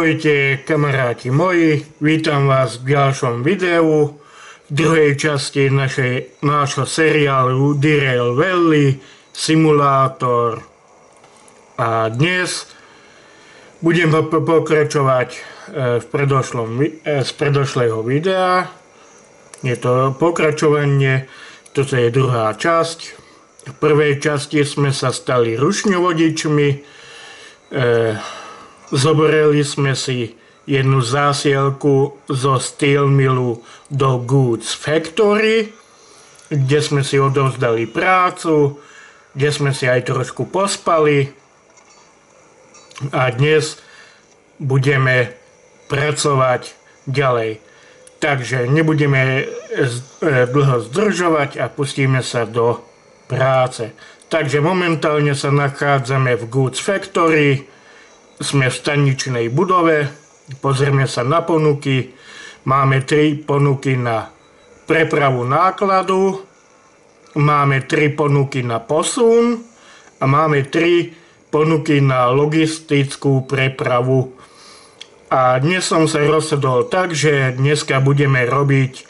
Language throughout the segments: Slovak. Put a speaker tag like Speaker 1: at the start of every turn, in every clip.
Speaker 1: Ahojte kamaráti moji, vítam vás v ďalšom videu, v druhej časti nášho seriálu Derail Valley Simulátor. A dnes budem pokračovať z predošlého videa. Je to pokračovanie, toto je druhá časť. V prvej časti sme sa stali rušňovodičmi, zobrali sme si jednu zásielku zo Steel Millu do Goods Factory, kde sme si odovzdali prácu, kde sme si aj trošku pospali a dnes budeme pracovať ďalej. Takže nebudeme dlho zdržovať a pustíme sa do práce. Takže momentálne sa nachádzame v Goods Factory. Sme v staničnej budove, pozrieme sa na ponuky. Máme 3 ponuky na prepravu nákladu, máme 3 ponuky na posun a máme 3 ponuky na logistickú prepravu. A dnes som sa rozhodol tak, že dneska budeme robiť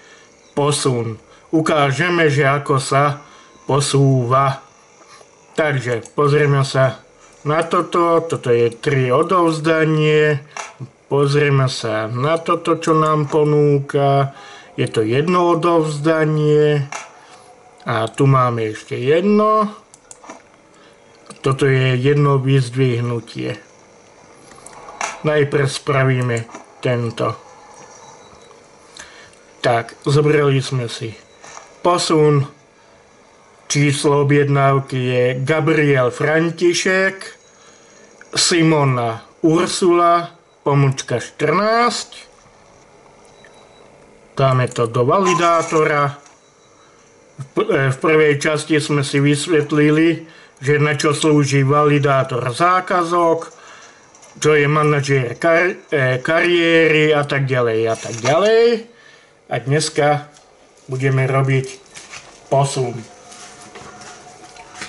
Speaker 1: posun. Ukážeme, že ako sa posúva. Takže pozrieme sa na toto je 3 odovzdanie, pozrieme sa na toto, čo nám ponúka, je to jedno odovzdanie a tu máme ešte jedno, toto je jedno vyzdvihnutie. Najprv spravíme tento. Tak, zobrali sme si posun. Číslo objednávky je Gabriel František, Simona Ursula, _14. Dáme to do validátora. V prvej časti sme si vysvetlili, že na čo slúži validátor zákazok, čo je manažér kariéry a tak ďalej a tak ďalej. A dneska budeme robiť posun.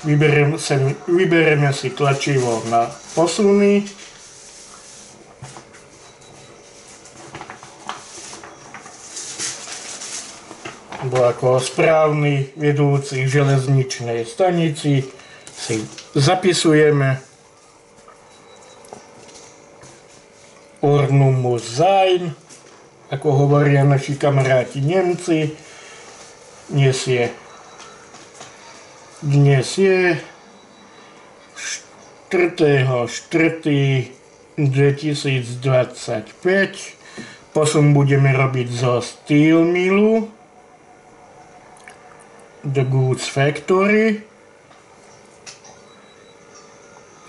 Speaker 1: Vybereme si tlačivo na posuny. Bo ako správny vedúci železničnej stanici si zapisujeme Ornumus sein, ako hovoria naši kamaráti Nemci. Dnes je 4.4.2025. Posun budeme robiť zo Steel Millu do Goods Factory.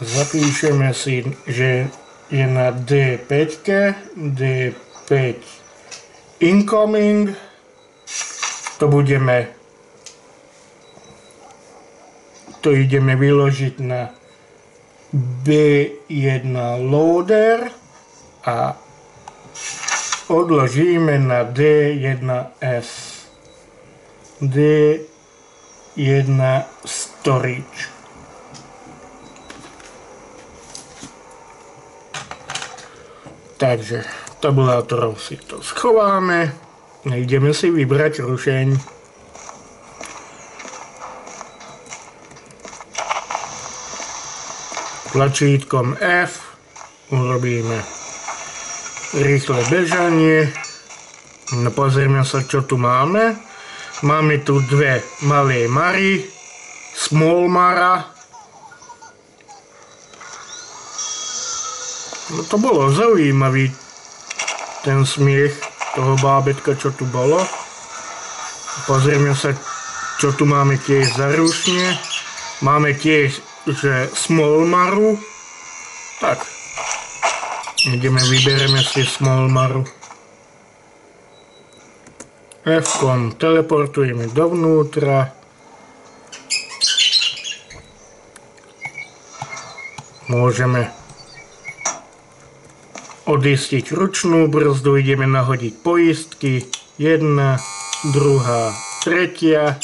Speaker 1: Zapíšeme si, že je na D5, D5 incoming. To ideme vyložiť na B1 loader a odložíme na D1S. D1 storage. Takže tabulátorom si to schováme a ideme si vybrať rušeň. Tlačítkom F urobíme rýchle bežanie. No pozrieme sa, čo tu máme. Máme tu 2 malé Mary, Small Mara. No to bolo zaujímavý ten smiech toho bábetka, čo tu bolo. Pozrieme sa, čo tu máme tiež za rušne. Máme tiež Small Maru. Tak. Vybereme si Small Maru. F-kom teleportujeme dovnútra. Môžeme odistiť ručnú brzdu. Ideme nahodiť poistky. 1, 2, 3.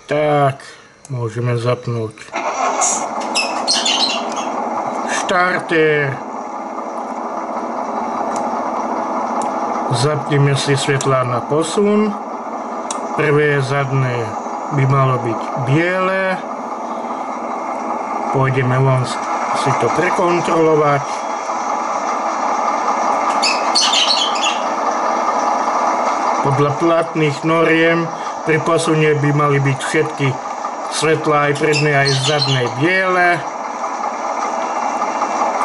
Speaker 1: Tak, môžeme zapnúť štartér. Zapneme si svetlá na posun. Prvé zadné by malo byť biele. Pôjdeme von si to prekontrolovať. Podľa platných noriem pri posune by mali byť všetky svetlá aj predné aj zadné biele.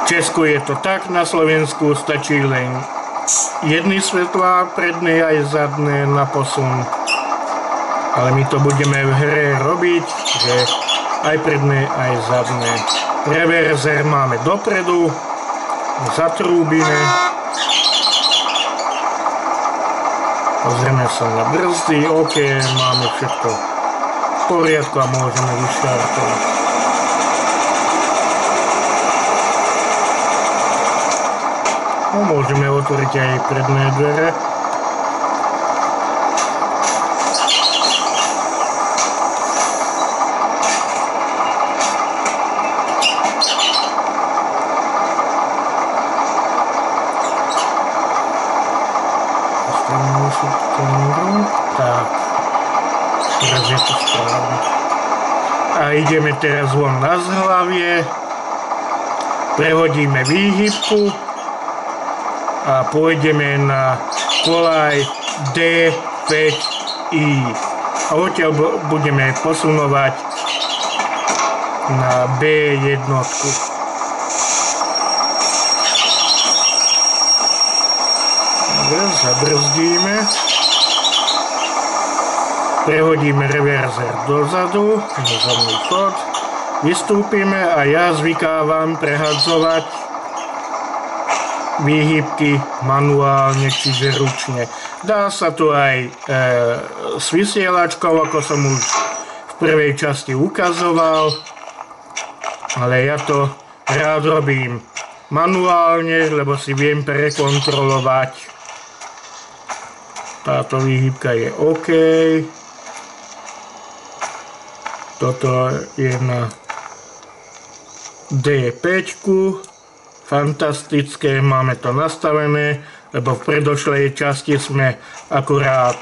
Speaker 1: V Česku je to tak, na Slovensku stačí len jedny svetlá predné aj zadné na posun. Ale my to budeme v hre robiť, že aj predné aj zadné. Reverzer máme dopredu, zatrúbime. Pozrieme sa na brzdy, OK, máme všetko v poriadku a môžeme vyštartovať. No, môžeme otvoriť aj predné dvere. Tak, teraz je to správne. A ideme teraz von na zhlavie, prehodíme výhybku a pôjdeme na koľaj D5I. A odtiaľ budeme posunovať na B1. Zabrzdíme, prehodíme reverzer dozadu, na zadný chod, vystúpime a ja zvykávam prehadzovať výhybky manuálne, čiže ručne. Dá sa to aj s vysielačkou, ako som už v prvej časti ukazoval, ale ja to rád robím manuálne, lebo si viem prekontrolovať. Táto výhybka je OK. Toto je na D5. Fantastické, máme to nastavené, lebo v predošlej časti sme akurát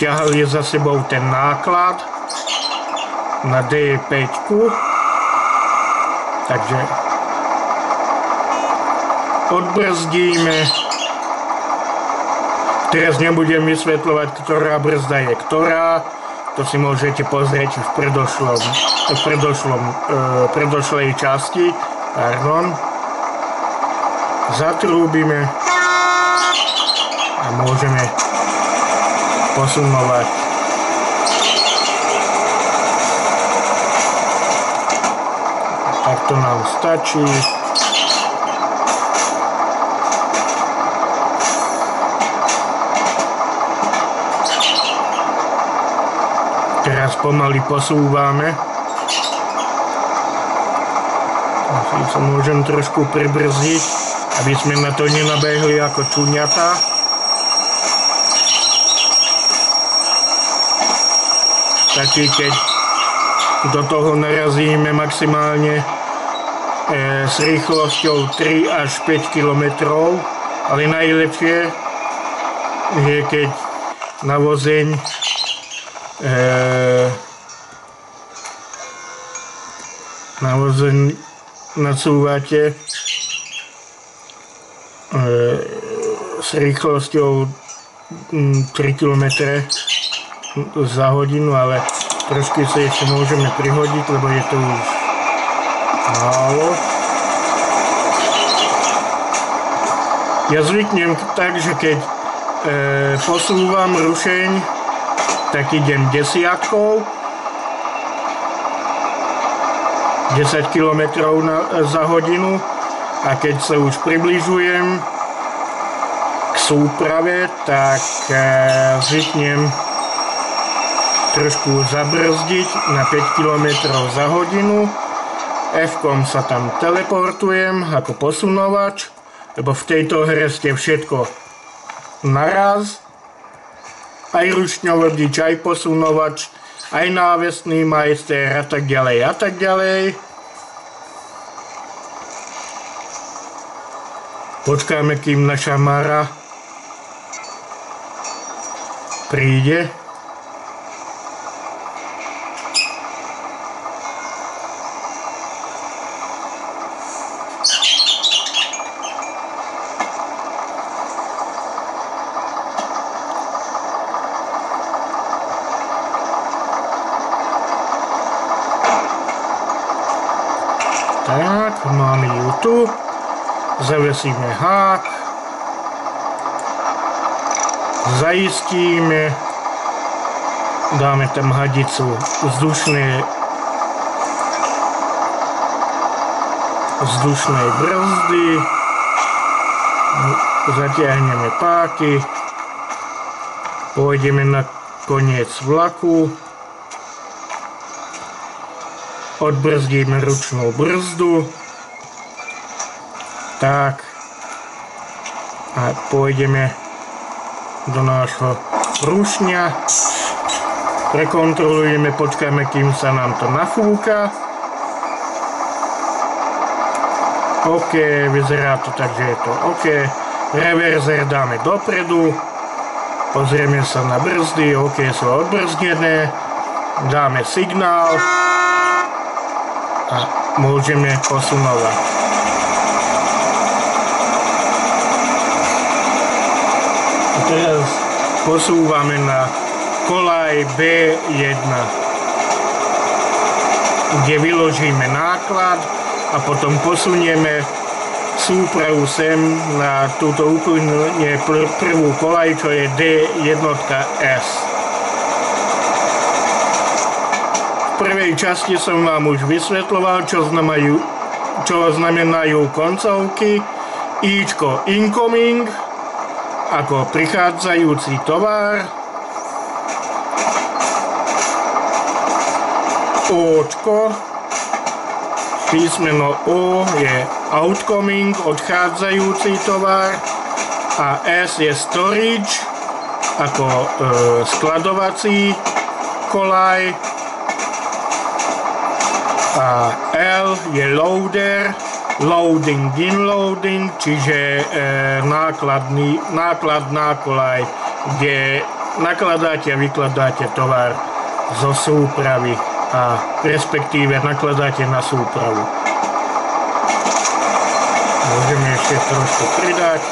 Speaker 1: ťahali za sebou ten náklad na D5. Takže odbrzdíme. Teraz nebudem vysvetľovať, ktorá brzda je ktorá. To si môžete pozrieť v predošlej časti. Pardon. Zatrúbime a môžeme posunovať. Takto nám stačí. Teraz pomaly posúvame. Sa môžem trošku pribrzdiť, aby sme na to nenabehli ako čuňatá. Stačí, keď do toho narazíme maximálne s rýchlosťou 3 až 5 km, ale najlepšie je, keď na vozeň nacúvate s rýchlosťou 3 km za hodinu, ale trošky sa ešte môžeme prihodiť, lebo je to už málo. Ja zvyknem tak, že keď posúvam rušeň, tak idem desiatkou, 10 km za hodinu, a keď sa už približujem k súprave, tak zvyknem trošku zabrzdiť na 5 km za hodinu. F-kom sa tam teleportujem ako posunovač, lebo v tejto hre ste všetko naraz. Aj ručňovodič, aj posunovač, aj návesný majster a tak ďalej a tak ďalej. Počkáme, kým naša Mara príde. Tak, máme ju tu. Zavesíme hák. Zaistíme. Dáme tam hadicu vzdušnej brzdy. Zatiahneme páky. Pôjdeme na koniec vlaku. Odbrzdíme ručnú brzdu. Tak. A pôjdeme do nášho rušňa. Prekontrolujeme, počkáme, kým sa nám to nafúka. OK, vyzerá to tak, že je to OK. Reverzer dáme dopredu. Pozrieme sa na brzdy, OK, sú odbrzdené. Dáme signál. A môžeme posunovať. A teraz posúvame na koľaj B1, kde vyložíme náklad a potom posunieme súpravu sem na túto úplne prvú koľaj, čo je D1S. V prvej časti som vám už vysvetľoval, čo znamenajú koncovky. Ičko incoming, ako prichádzajúci tovar. Očko, písmeno O je outcoming, odchádzajúci tovar. A S je storage, ako skladovací koľaj. A L je loader, loading, inloading, čiže náklad na koľaj, kde nakladáte a vykladáte tovar zo súpravy a respektíve nakladáte na súpravu. Môžeme ešte trošku pridať.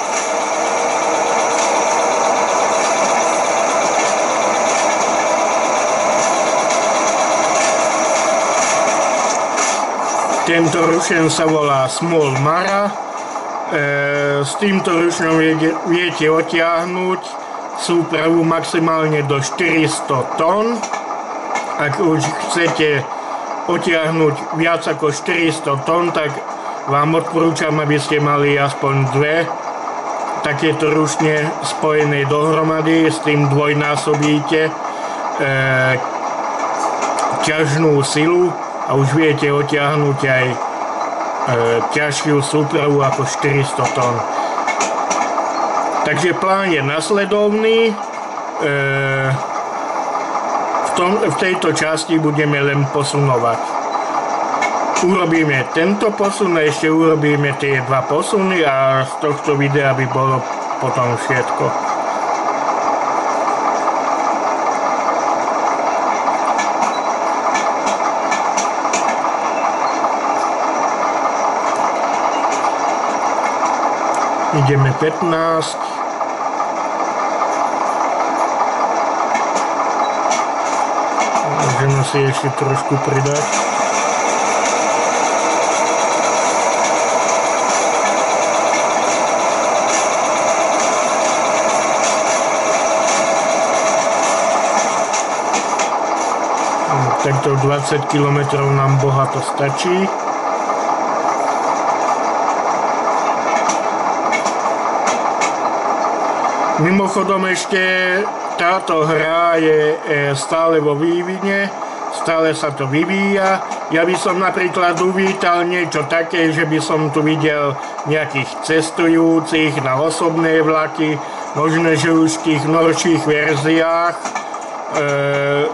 Speaker 1: Tento rušen sa volá Small Mara. S týmto rušnom viete otiahnuť súpravu maximálne do 400 tón. Ak už chcete otiahnuť viac ako 400 tón, tak vám odporúčam, aby ste mali aspoň dve takéto rušne spojené dohromady. S tým dvojnásobíte ťažnú silu a už viete otiahnuť aj ťažšiu súpravu ako 400 tón. Takže plán je nasledovný. V tejto časti budeme len posunovať. Urobíme tento posun a ešte urobíme tie dva posuny a z tohto videa by bolo potom všetko. Ideme 15. Môžeme si ešte trošku pridať. Takto 20 km nám bohato stačí. Mimochodom ešte táto hra je stále vo vývine, stále sa to vyvíja. Ja by som napríklad uvítal niečo také, že by som tu videl nejakých cestujúcich na osobné vlaky, možno, že už v tých novších verziách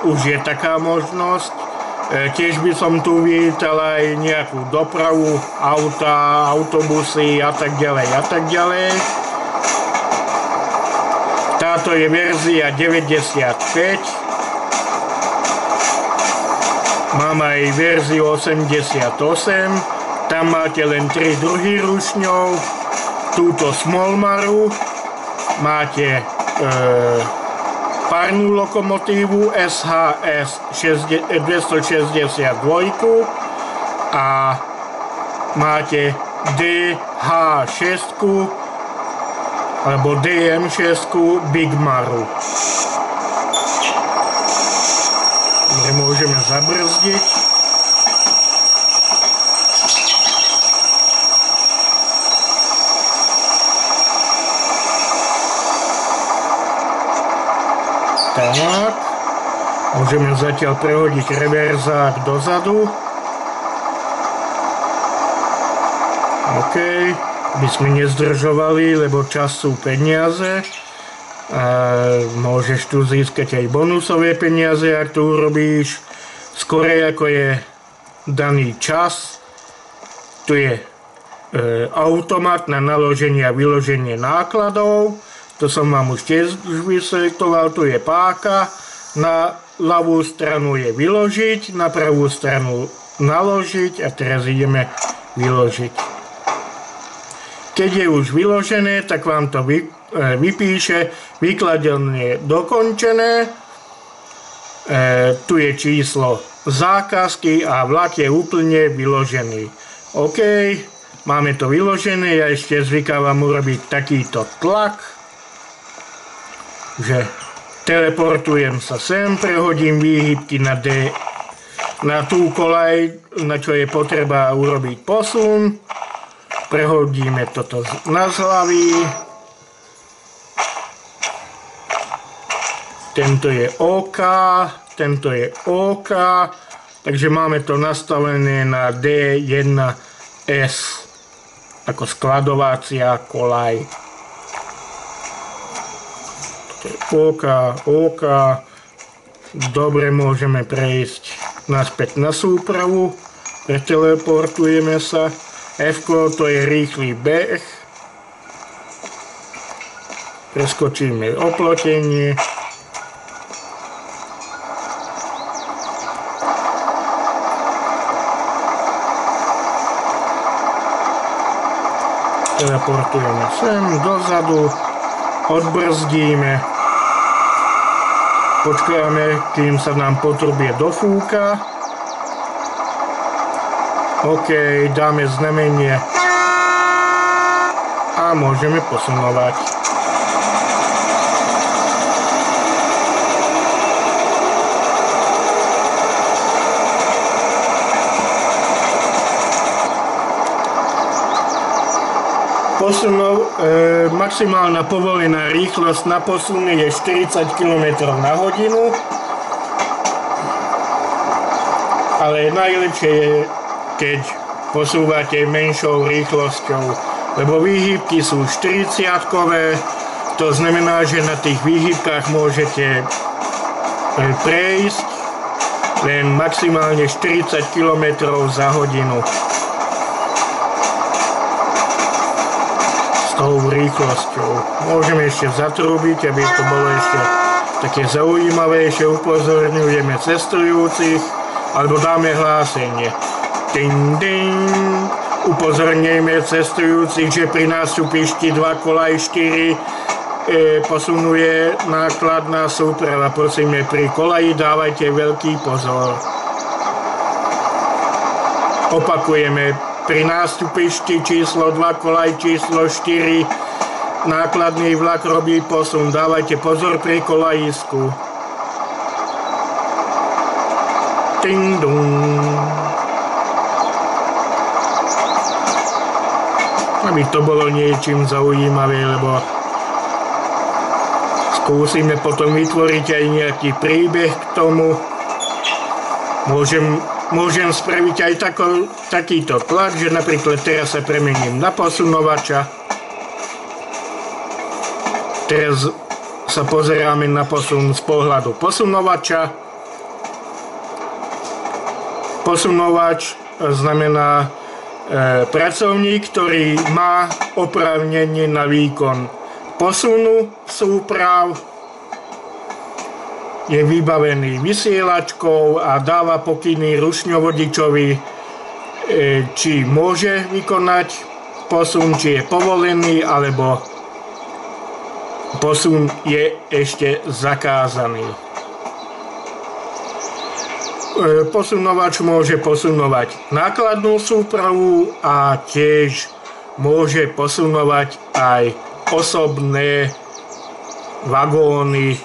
Speaker 1: už je taká možnosť. Tiež by som tu vítal aj nejakú dopravu, auta, autobusy a tak ďalej a tak ďalej. Táto je verzia 95. Mám aj verziu 88. Tam máte len 3 druhy rušňov. Túto Smolmaru. Máte párnu lokomotívu SHS 262 a máte DH6 alebo DM6 Big Maru. Kde môžeme zabrzdiť. Tak, môžeme zatiaľ prehodiť reverzák dozadu. OK, aby sme nezdržovali, lebo čas sú peniaze. Môžeš tu získať aj bonusové peniaze, ak to urobíš skorej, ako je daný čas. Tu je automat na naloženie a vyloženie nákladov. To som vám už tiež vysvetloval, tu je páka, na ľavú stranu je vyložiť, na pravú stranu naložiť a teraz ideme vyložiť. Keď je už vyložené, tak vám to vypíše vykladanie dokončené. Tu je číslo zákazky a vlak je úplne vyložený. OK, máme to vyložené, ja ešte zvykávam urobiť takýto tlak, že teleportujem sa sem, prehodím výhybky na tú koľaj, na čo je potreba urobiť posun. Prehodíme toto na zhlaví. Tento je OK, tento je OK, takže máme to nastavené na D1S ako skladovacia koľaj. OK, OK. Dobre, môžeme prejsť naspäť na súpravu. Preteleportujeme sa. F-ko, to je rýchly beh. Preskočíme oplotenie. Teleportujeme sem, dozadu. Odbrzdíme. Počkáme, kým sa nám potrubie dofúka. OK, dáme znamenie a môžeme posunovať. Maximálna povolená rýchlosť na posun je 40 km na hodinu, ale najlepšie je, keď posúvate menšou rýchlosťou, lebo výhybky sú 40-kové, to znamená, že na tých výhybkách môžete prejsť len maximálne 40 km za hodinu. Rýchlosťou. Môžeme ešte zatrúbiť, aby to bolo ešte také zaujímavejšie. Upozorňujeme cestujúcich, alebo dáme hlásenie. Ding, ding. Upozorňujeme cestujúcich, že pri nástupišti 2 kolaj 4 posunuje nákladná súprava. Prosíme, pri kolaji dávajte veľký pozor. Opakujeme. Pri nástupišti číslo 2, kolaj číslo 4, nákladný vlak robí posun. Dávajte pozor pri kolajisku. Ding dong. Aby to bolo niečím zaujímavé, lebo skúsime potom vytvoriť aj nejaký príbeh k tomu. Môžem spraviť aj takýto tlak, že napríklad teraz sa premením na posunovača. Teraz sa pozeráme na posun z pohľadu posunovača. Posunovač znamená pracovník, ktorý má oprávnenie na výkon posunu súprav, je vybavený vysielačkou a dáva pokyny rušňovodičovi, či môže vykonať posun, či je povolený, alebo posun je ešte zakázaný. Posunovač môže posunovať nákladnú súpravu a tiež môže posunovať aj osobné vagóny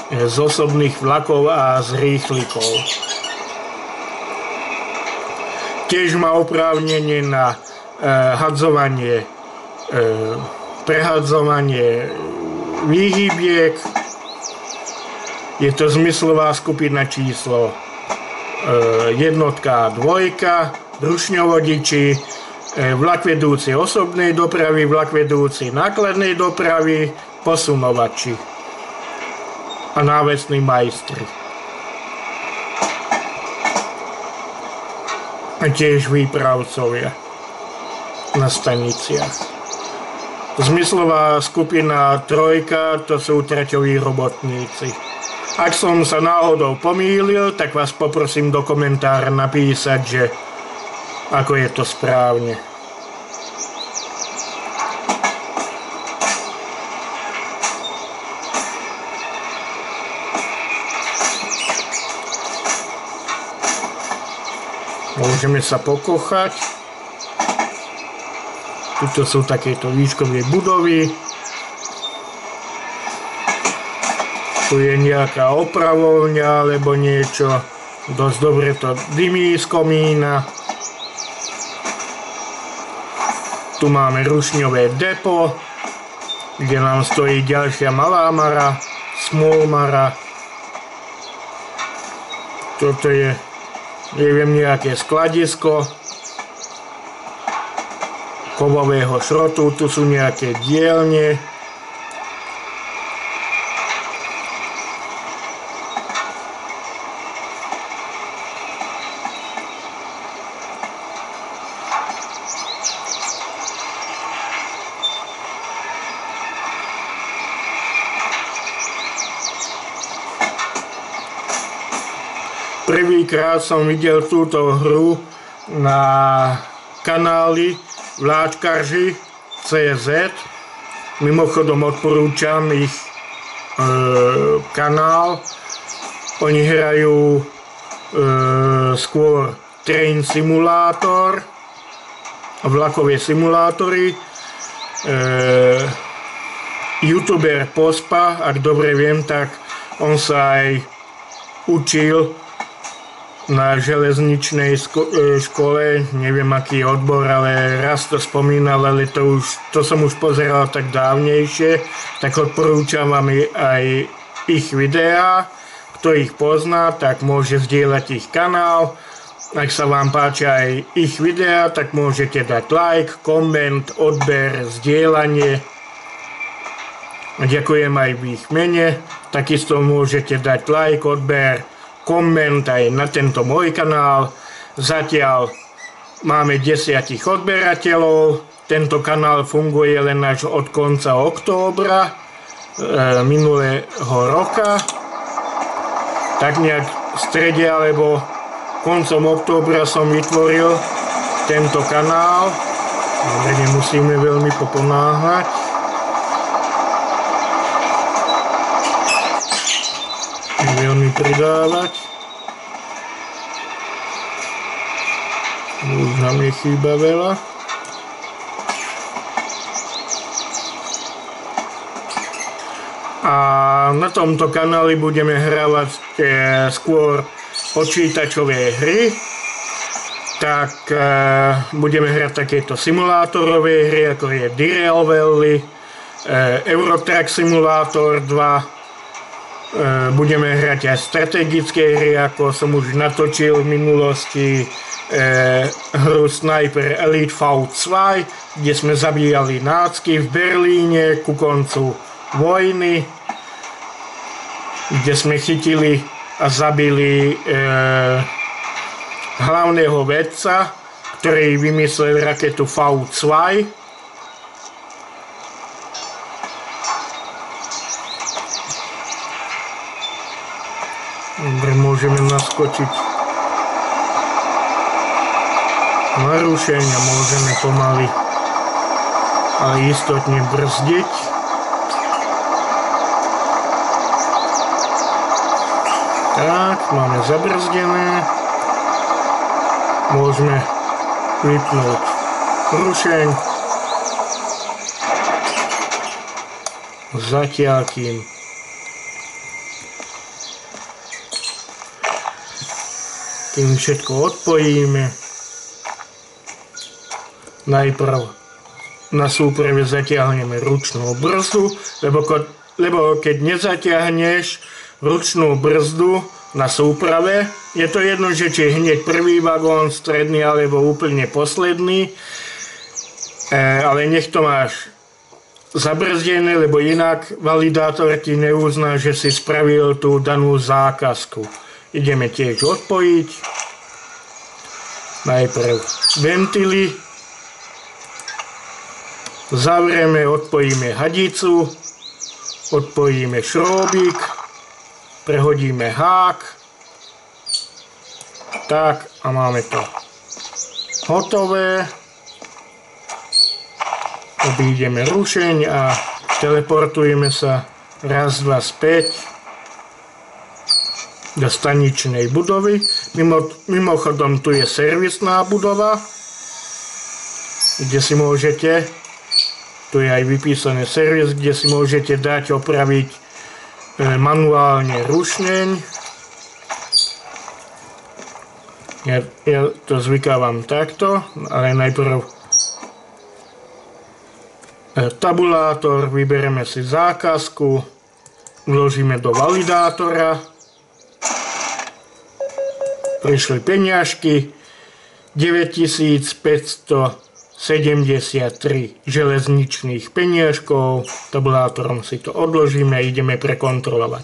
Speaker 1: z osobných vlakov a z rýchlikov. Tiež má oprávnenie na hadzovanie, prehadzovanie výhybiek. Je to zmyslová skupina číslo jednotka a dvojka, rušňovodiči, vlak vedúci osobnej dopravy, vlak vedúci nákladnej dopravy, posunovači a návesní majstri. A tiež výpravcovia na staniciach. Zmyslová skupina trojka, to sú traťoví robotníci. Ak som sa náhodou pomýlil, tak vás poprosím do komentára napísať, že ako je to správne. Môžeme sa pokochať. Tuto sú takéto výškové budovy. Tu je nejaká opravovňa alebo niečo. Dosť dobre to dymí z komína. Tu máme rušňové depo, kde nám stojí ďalšia malá mara, small mara. Toto je, neviem, nejaké skladisko kovového šrotu. Tu sú nejaké dielne. Prvýkrát som videl túto hru na kanáli Vláčkarži.cz. Mimochodom odporúčam ich kanál. Oni hrajú skôr train simulátor, vlakové simulátory. YouTuber Pospa, ak dobre viem, tak on sa aj učil na železničnej škole, neviem aký odbor, ale raz to spomínal, ale to som už pozeral tak dávnejšie, tak odporúčam vám aj ich videá. Kto ich pozná, tak môže zdieľať ich kanál. Ak sa vám páčia aj ich videá, tak môžete dať like, koment, odber, zdieľanie. Ďakujem aj v ich mene. Takisto môžete dať like, odber, koment aj na tento môj kanál. Zatiaľ máme 10 odberateľov. Tento kanál funguje len až od konca októbra minulého roka. Tak nejak v strede alebo koncom októbra som vytvoril tento kanál. Dobre, nemusíme veľmi poponáhať. Veľmi pridávať. Už nám nechýba veľa. A na tomto kanáli budeme hrávať skôr počítačové hry. Tak budeme hrať takéto simulátorové hry, ako je Derail Valley, Eurotrack Simulator 2. Budeme hrať aj strategické hry, ako som už natočil v minulosti hru Sniper Elite V2, kde sme zabíjali nácky v Berlíne ku koncu vojny, kde sme chytili a zabili hlavného vedca, ktorý vymyslel raketu V2. Dobre, môžeme naskočiť na rušeň a môžeme pomaly, ale istotne brzdiť. Tak, máme zabrzdené. Môžeme vypnúť rušeň. Zatiaľ kým všetko odpojíme. Najprv na súprave zatiahneme ručnú brzdu, lebo keď nezatiahneš ručnú brzdu na súprave, je to jedno, že či hneď prvý vagón, stredný alebo úplne posledný, ale nech to máš zabrzdené, lebo inak validátor ti neuzná, že si spravil tú danú zákazku. Ideme tiež odpojiť. Najprv ventily. Zavrieme, odpojíme hadicu. Odpojíme šróbik. Prehodíme hák. Tak a máme to hotové. Obídeme rušeň a teleportujeme sa raz, dva, späť do staničnej budovy. Mimochodom tu je servisná budova, kde si môžete, tu je aj vypísaný servis, kde si môžete dať opraviť manuálne rušneň. Ja to zvykávam takto, ale najprv tabulátor, vyberieme si zákazku, vložíme do validátora. Prišli peniažky 9573 železničných peniažkov. Tabulátorom si to odložíme a ideme prekontrolovať.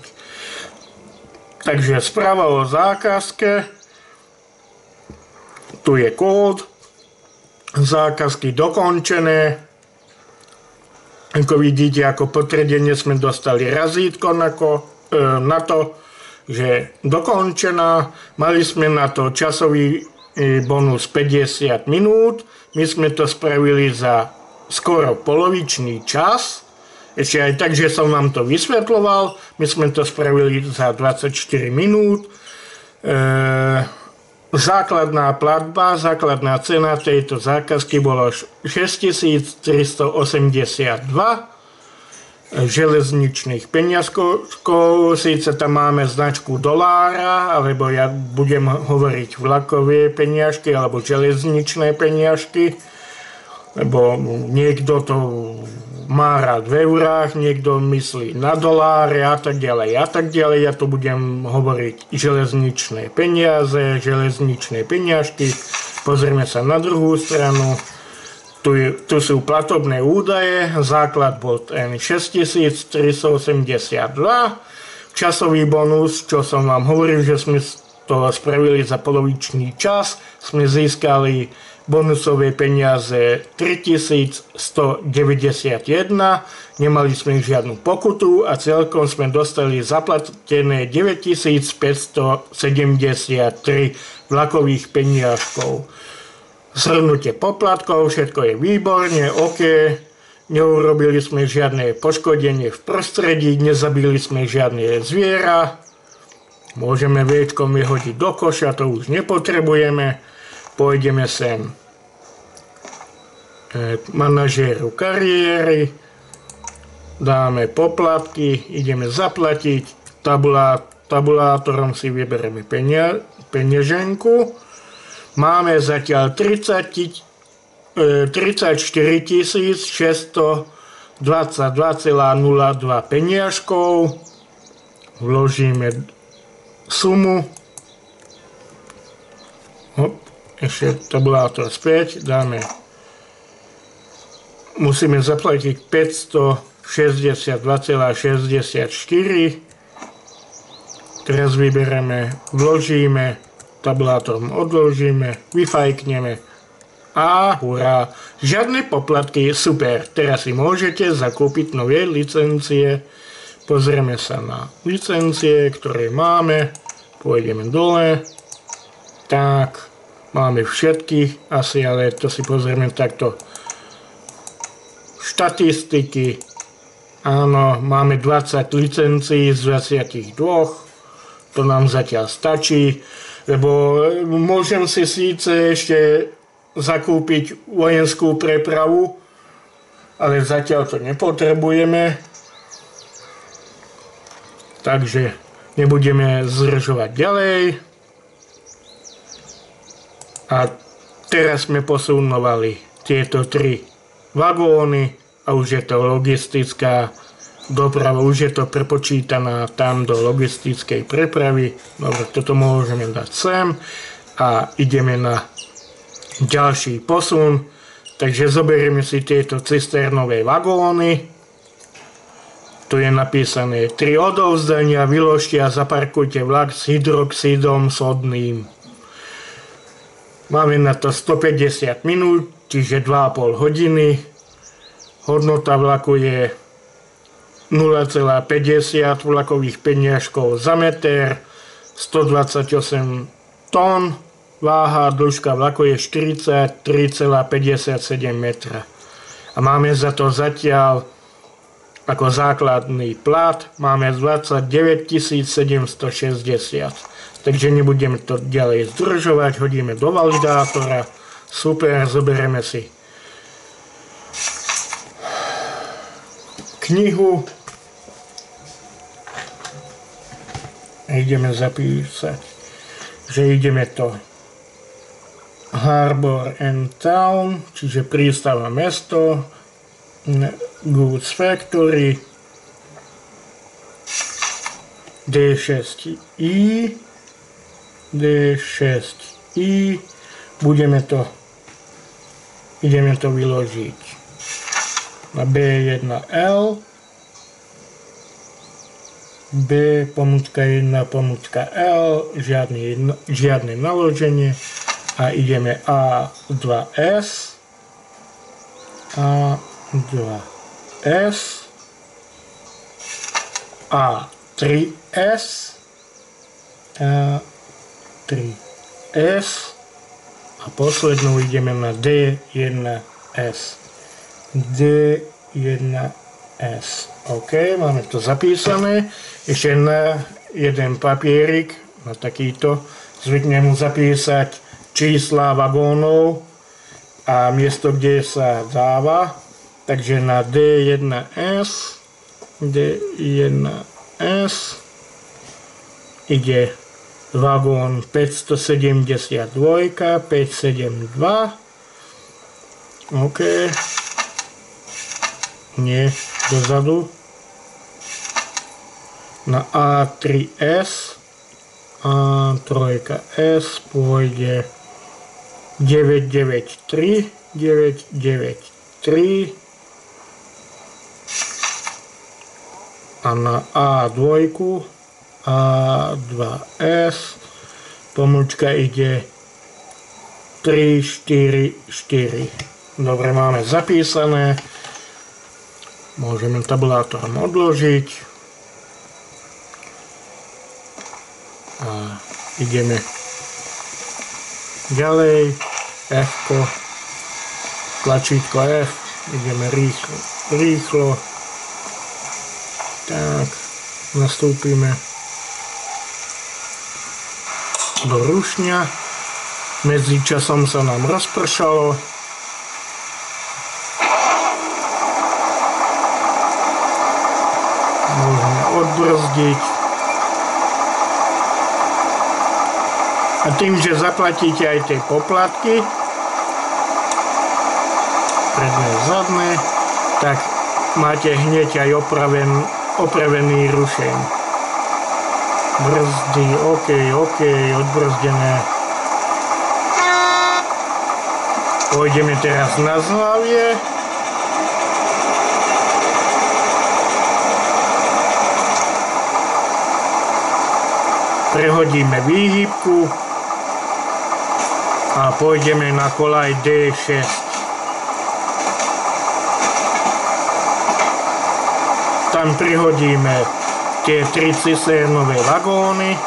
Speaker 1: Takže správa o zákazke. Tu je kód. Zákazky dokončené. Ako vidíte, ako potvrdenie sme dostali razítko na to, že dokončená. Mali sme na to časový bonus 50 minút. My sme to spravili za skoro polovičný čas. Ešte aj tak, že som vám to vysvetľoval. My sme to spravili za 24 minút. Základná platba, základná cena tejto zákazky bolo 6382 železničných peniazkov. Síce tam máme značku dolára, alebo ja budem hovoriť vlakové peniažky alebo železničné peniažky, lebo niekto to má rád v eurách, niekto myslí na doláre a tak ďalej a tak ďalej. Ja tu budem hovoriť železničné peniaze, železničné peniažky. Pozrieme sa na druhú stranu. Tu sú platobné údaje, základ bol ten 6382, časový bonus, čo som vám hovoril, že sme to spravili za polovičný čas, sme získali bonusové peniaze 3191, nemali sme žiadnu pokutu a celkom sme dostali zaplatené 9573 vlakových peniažkov. Zhrnutie poplatkov, všetko je výborne, OK. Neurobili sme žiadne poškodenie v prostredí, nezabili sme žiadne zviera. Môžeme véčkom vyhodiť do koša, to už nepotrebujeme. Pôjdeme sem k manažéru kariéry. Dáme poplatky, ideme zaplatiť. Tabulátorom si vyberieme peňaženku. Máme zatiaľ 34 622,02 peniažkov. Vložíme sumu. Ešte tabulátor späť. Musíme zaplatiť 562,64. Teraz vložíme tabulátorom odložíme, vyfajkneme a hurá. Žiadne poplatky, super. Teraz si môžete zakúpiť nové licencie. Pozrieme sa na licencie, ktoré máme. Pôjdeme dole. Tak, máme všetky asi, ale to si pozrieme takto. Štatistiky. Áno, máme 20 licencií z 22. To nám zatiaľ stačí, lebo môžem si síce ešte zakúpiť vojenskú prepravu, ale zatiaľ to nepotrebujeme. Takže nebudeme zdržovať ďalej. A teraz sme posunovali tieto 3 vagóny a už je to logistická doprava, už je to prepočítaná tam do logistickej prepravy. Dobre, toto môžeme dať sem a ideme na ďalší posun. Takže zoberieme si tieto cisternové vagóny. Tu je napísané 3 odovzdania, vyložte a zaparkujte vlak s hydroxidom sodným. Máme na to 150 minút, čiže 2,5 hodiny. Hodnota vlaku je 0,50 vlakových peniažkov za meter, 128 tón, váha, dĺžka vlaku je 43,57 metra. A máme za to zatiaľ ako základný plat, máme 29 760. Takže nebudeme to ďalej zdržovať, hodíme do validátora. Super, zoberieme si knihu. A ideme zapísať, že ideme to Harbor and Town, čiže prístav a mesto, Goods Factory, D6i, ideme to vyložiť na B1L, B.1.L, žiadne naloženie a ideme A2S, A3S, a poslednú ideme na D1S. OK, máme to zapísané. Ešte na jeden papierik, na takýto, zvyknem mu zapísať čísla vagónov a miesto, kde sa dáva. Takže na D1S ide vagón 572, 572. OK. Nie, dozadu. Na A3S pôjde 993 a na A2S pomlčka ide 344. Dobre, máme zapísané. Môžeme tabulátorom odložiť. A ideme ďalej. F-ko, tlačítko F, ideme rýchlo. Tak, nastúpime do rušňa. Medzičasom sa nám rozpršalo. Môžeme odbrzdiť. A tým, že zaplatíte aj tie poplatky, predné, zadné, tak máte hneď aj opravený rušeň. Brzdy, OK, odbrzdené. Pôjdeme teraz na zhlavie. Prehodíme výhybku a pôjdeme na kolaj D6. Tam prihodíme tie 3 cisternové vagóny.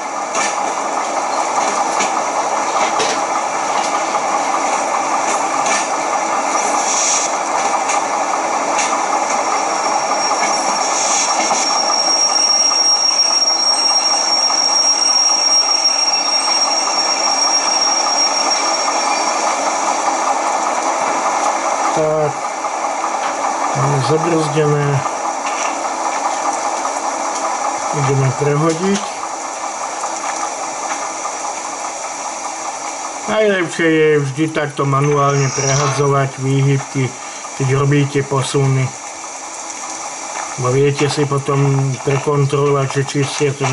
Speaker 1: Tak, máme zabrzdené. Ideme prehodiť. Najlepšie je vždy takto manuálne prehadzovať výhybky, keď robíte posuny. Bo viete si potom prekontrolovať, že či ste to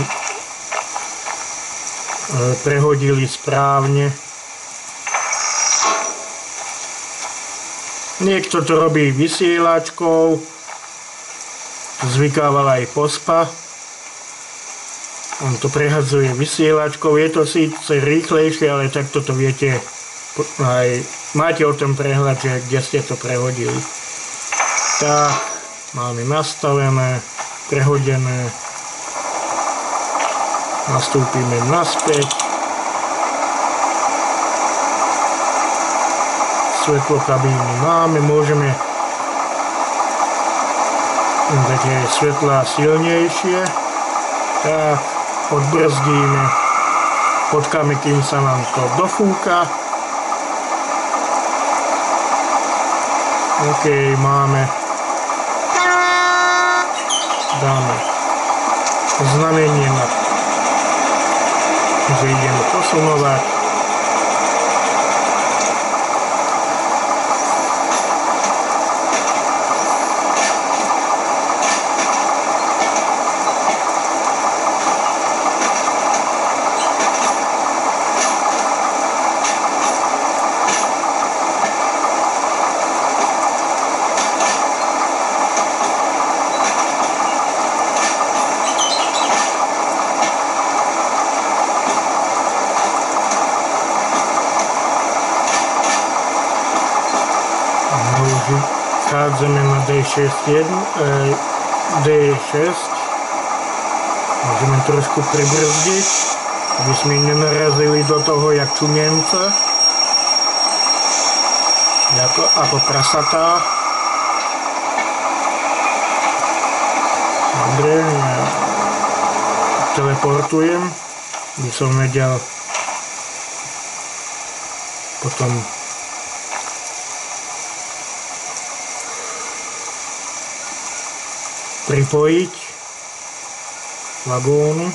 Speaker 1: prehodili správne. Niekto to robí vysielačkou, zvykával aj Pospa. On to prehadzuje vysielačkou, je to síce rýchlejšie, ale takto to viete, aj máte o tom prehľad, že kde ste to prehodili. Tak, máme nastavené, prehodené, nastúpime naspäť. Svetlo kabíny máme, môžeme také svetlá silnejšie, tak odbrzdíme, počkáme, kým sa nám to dofúka. OK, máme, dáme znamenie na, že ideme posunovať. Chádzame na D6, môžeme trošku pribrzdiť, aby sme nenarazili do toho jak čumience, ako prasatá. Dobre, ja teleportujem, by som vedel potom pripojiť vagónu.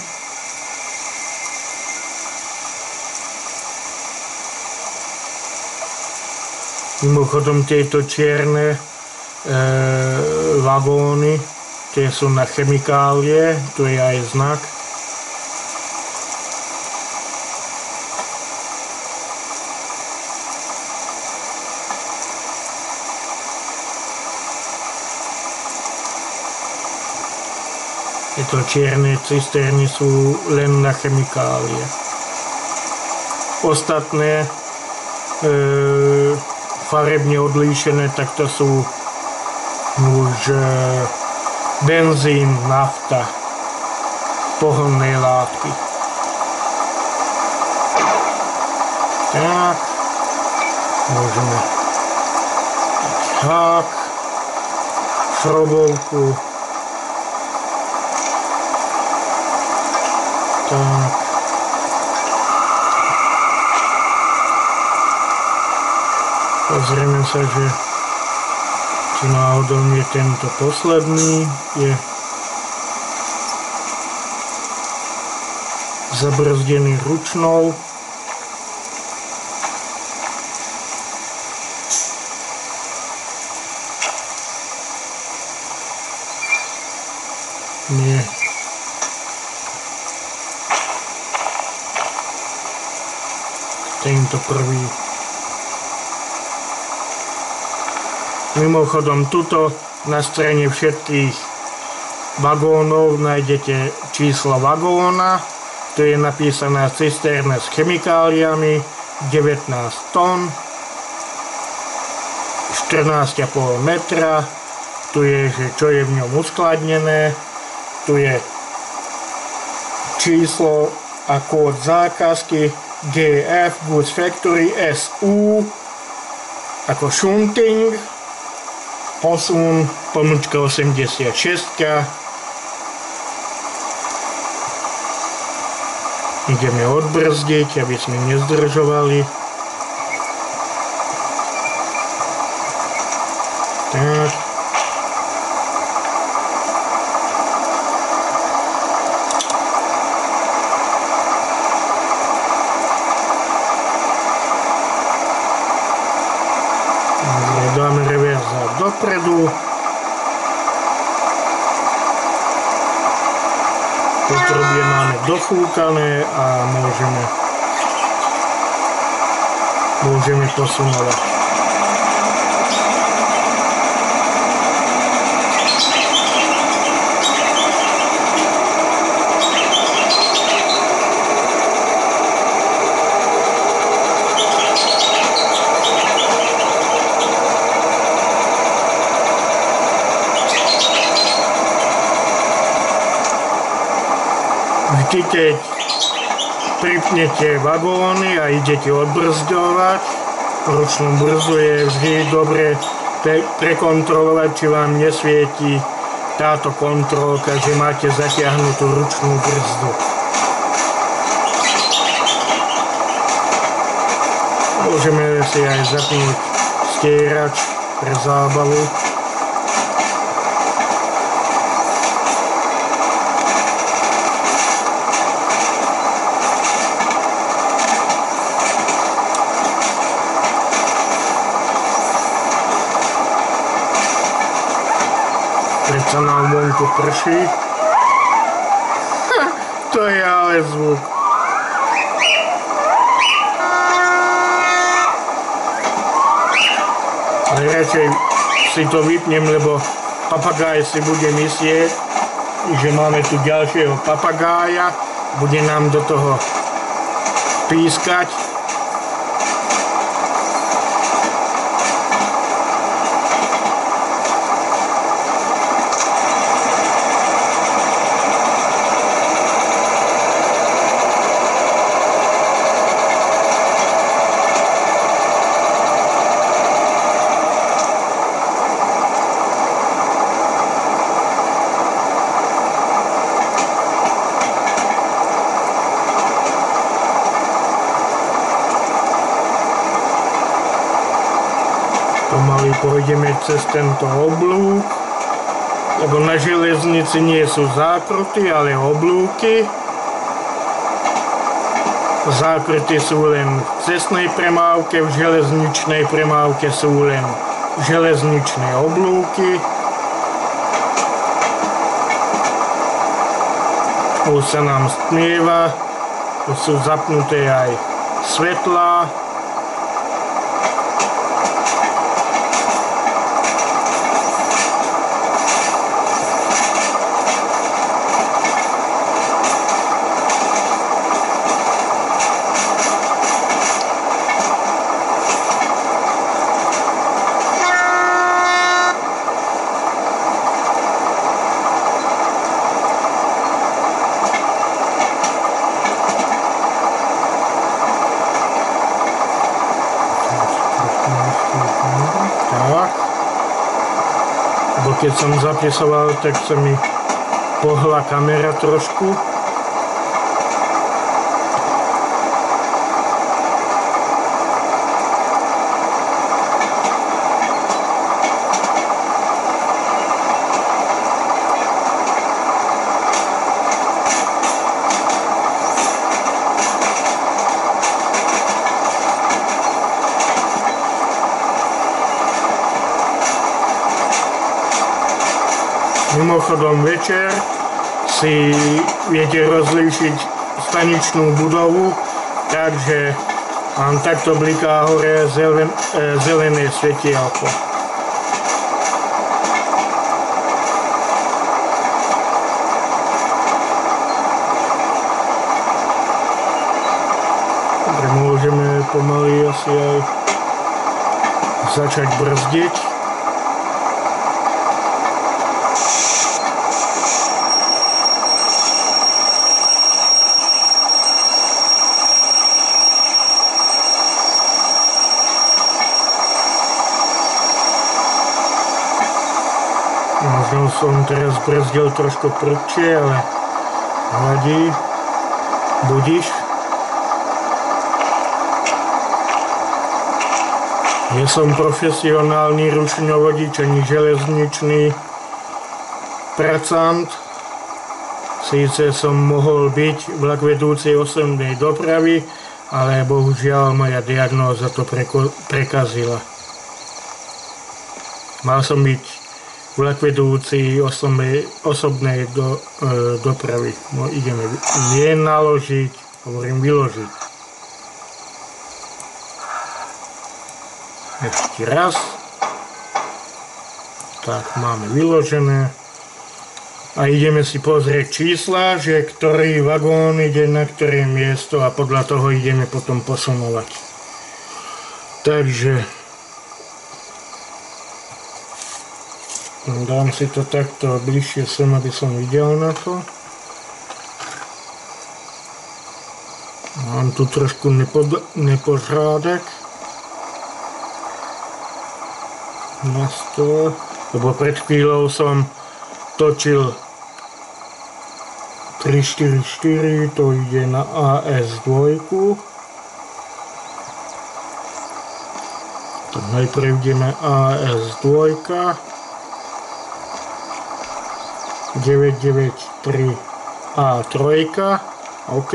Speaker 1: Mimochodom tieto čierne vagóny, tie sú na chemikálie, tu je aj znak. Tieto čierne cisterny sú len na chemikálie. Ostatné farebne odlíšené, tak to sú už benzín, nafta, pohonné látky. Tak, môžeme hák, šrobovku. Tak. Pozrieme sa, že či náhodou je tento posledný, je zabrzdený ručnou. Nie. Tento prvý. Mimochodom, tuto na strane všetkých vagónov nájdete číslo vagóna, tu je napísaná cisterna s chemikáliami, 19 tón, 14,5 metra. Tu je, že čo je v ňom uskladnené. Tu je číslo a kód zákazky GF Goods Factory SU ako shunting, posun, pomlčka 86. Ideme odbrzdiť, aby sme nezdržovali. Tak. Dáme reverza dopredu. Potrubie máme dofúkané a môžeme posunovať. Vždy, keď pripnete vagóny a idete odbrzdovať, ručnú brzdu je vždy dobre prekontrolovať, či vám nesvieti táto kontrolka, že máte zatiahnutú ručnú brzdu. Môžeme si aj zapnúť stierač pre zábavu. Predsa nám vonku prší. To je ale zvuk. Ale radšej si to vypnem, lebo papagáj si bude myslieť, že máme tu ďalšieho papagája. Bude nám do toho pískať. Pomaly pôjdeme cez tento oblúk, lebo na železnici nie sú zákruty, ale oblúky. Zákruty sú len v cestnej premávke, v železničnej premávke sú len železničné oblúky. Už sa nám stmieva, už sú zapnuté aj svetlá. Tak. Bo keď som zapisoval, tak sa mi pohla kamera trošku. Mimochodom večer si viete rozlíšiť staničnú budovu, takže vám takto bliká hore zelené svetielko. Dobre, môžeme pomaly asi aj začať brzdiť. Možno som teraz brzdil trošku prudšie, ale vadí, budiš. Nie som profesionálny ručňovodič ani železničný pracant. Síce som mohol byť vlakvedúci osobnej dopravy, ale bohužiaľ moja diagnóza to prekazila. Mal som byť vlakvedúci osobnej dopravy. No, ideme nie naložiť, hovorím vyložiť. Ešte raz. Tak, máme vyložené. A ideme si pozrieť čísla, že ktorý vagón ide na ktoré miesto a podľa toho ideme potom posunovať. Takže dám si to takto bližšie sem, aby som videl na to. Mám tu trošku nepořádek na stole, lebo pred chvíľou som točil 344, to ide na AS2. Tak najprv ideme AS2, 993 A3, OK.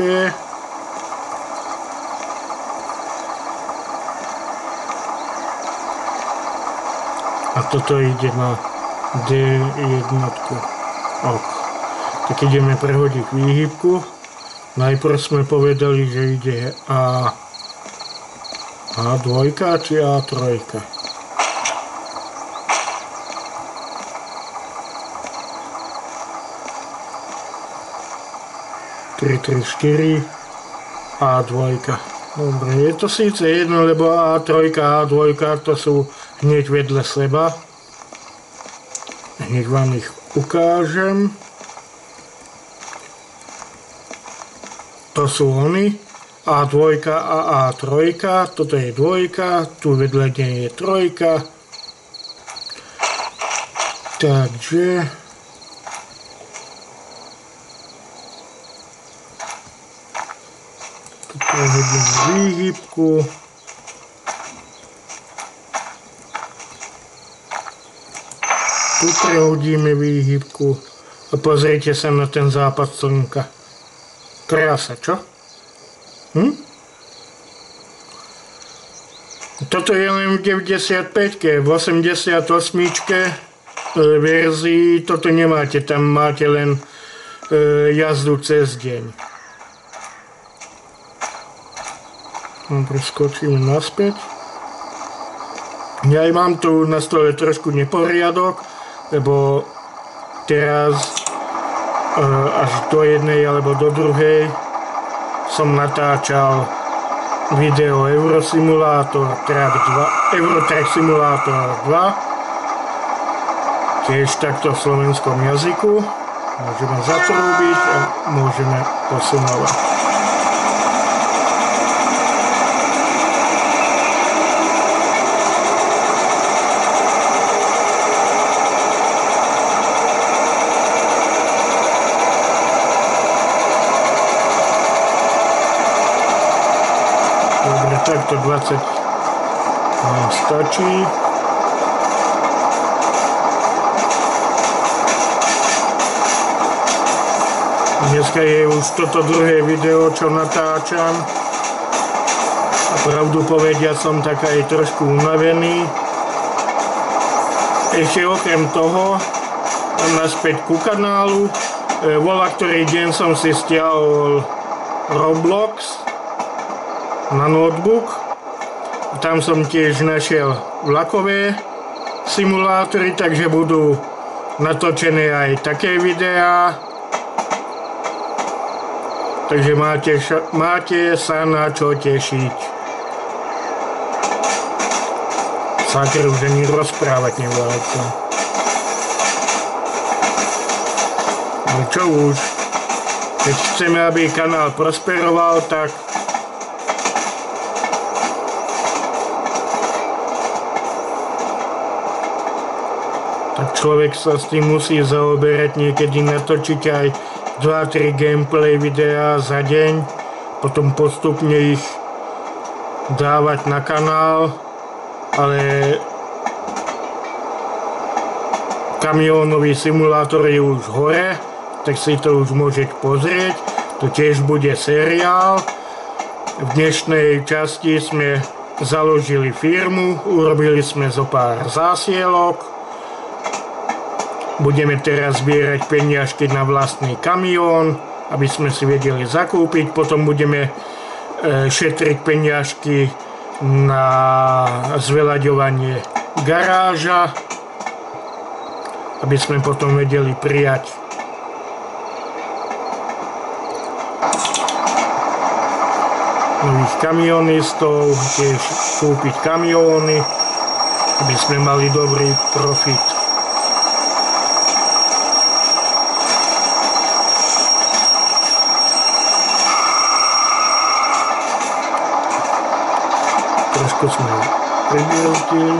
Speaker 1: A toto ide na D1. Ok. Tak ideme prehodiť výhybku. Najprv sme povedali, že ide A2 či A3. 334 A2. Dobre, je to síce jedno, lebo A3 a A2 to sú hneď vedľa seba. Hneď vám ich ukážem. To sú oni. A2 a A3. Toto je dvojka. Tu vedľa nej je trojka. Takže prehodíme výhybku. Tu prehodíme výhybku. A pozrite sa na ten západ slnka. Krása, čo? Toto je len v 95-ke, v 88-čke verzii toto nemáte, tam máte len jazdu cez deň. Preskočíme naspäť. Ja mám tu na stole trošku neporiadok, lebo teraz až do jednej alebo do druhej som natáčal video Eurosimulátor Track 2, Eurotrack Simulator 2, tiež takto v slovenskom jazyku. Môžeme zatrúbiť a môžeme posunovať. Dobre, takto 20 nám stačí. Dneska je už toto druhé video, čo natáčam. A pravdu povediac som tak aj trošku unavený. Ešte okrem toho, naspäť ku kanálu. Voľa ktorý deň som si stiahol Roblox na notebook. Tam som tiež našiel vlakové simulátory, takže budú natočené aj také videá. Takže máte sa na čo tešiť. Sakra, už ani rozprávať nevládzem. No čo už? Keď chceme, aby kanál prosperoval, tak človek sa s tým musí zaoberať, niekedy natočiť aj 2-3 gameplay videá za deň, potom postupne ich dávať na kanál, ale kamiónový simulátor je už hore, tak si to už môžete pozrieť, to tiež bude seriál. V dnešnej časti sme založili firmu, urobili sme zo pár zásielok. Budeme teraz zbierať peniažky na vlastný kamión, aby sme si vedeli zakúpiť. Potom budeme šetriť peniažky na zveľaďovanie garáža, aby sme potom vedeli prijať nových kamionistov, tiež kúpiť kamióny, aby sme mali dobrý profit. Trošku sme pribieltili.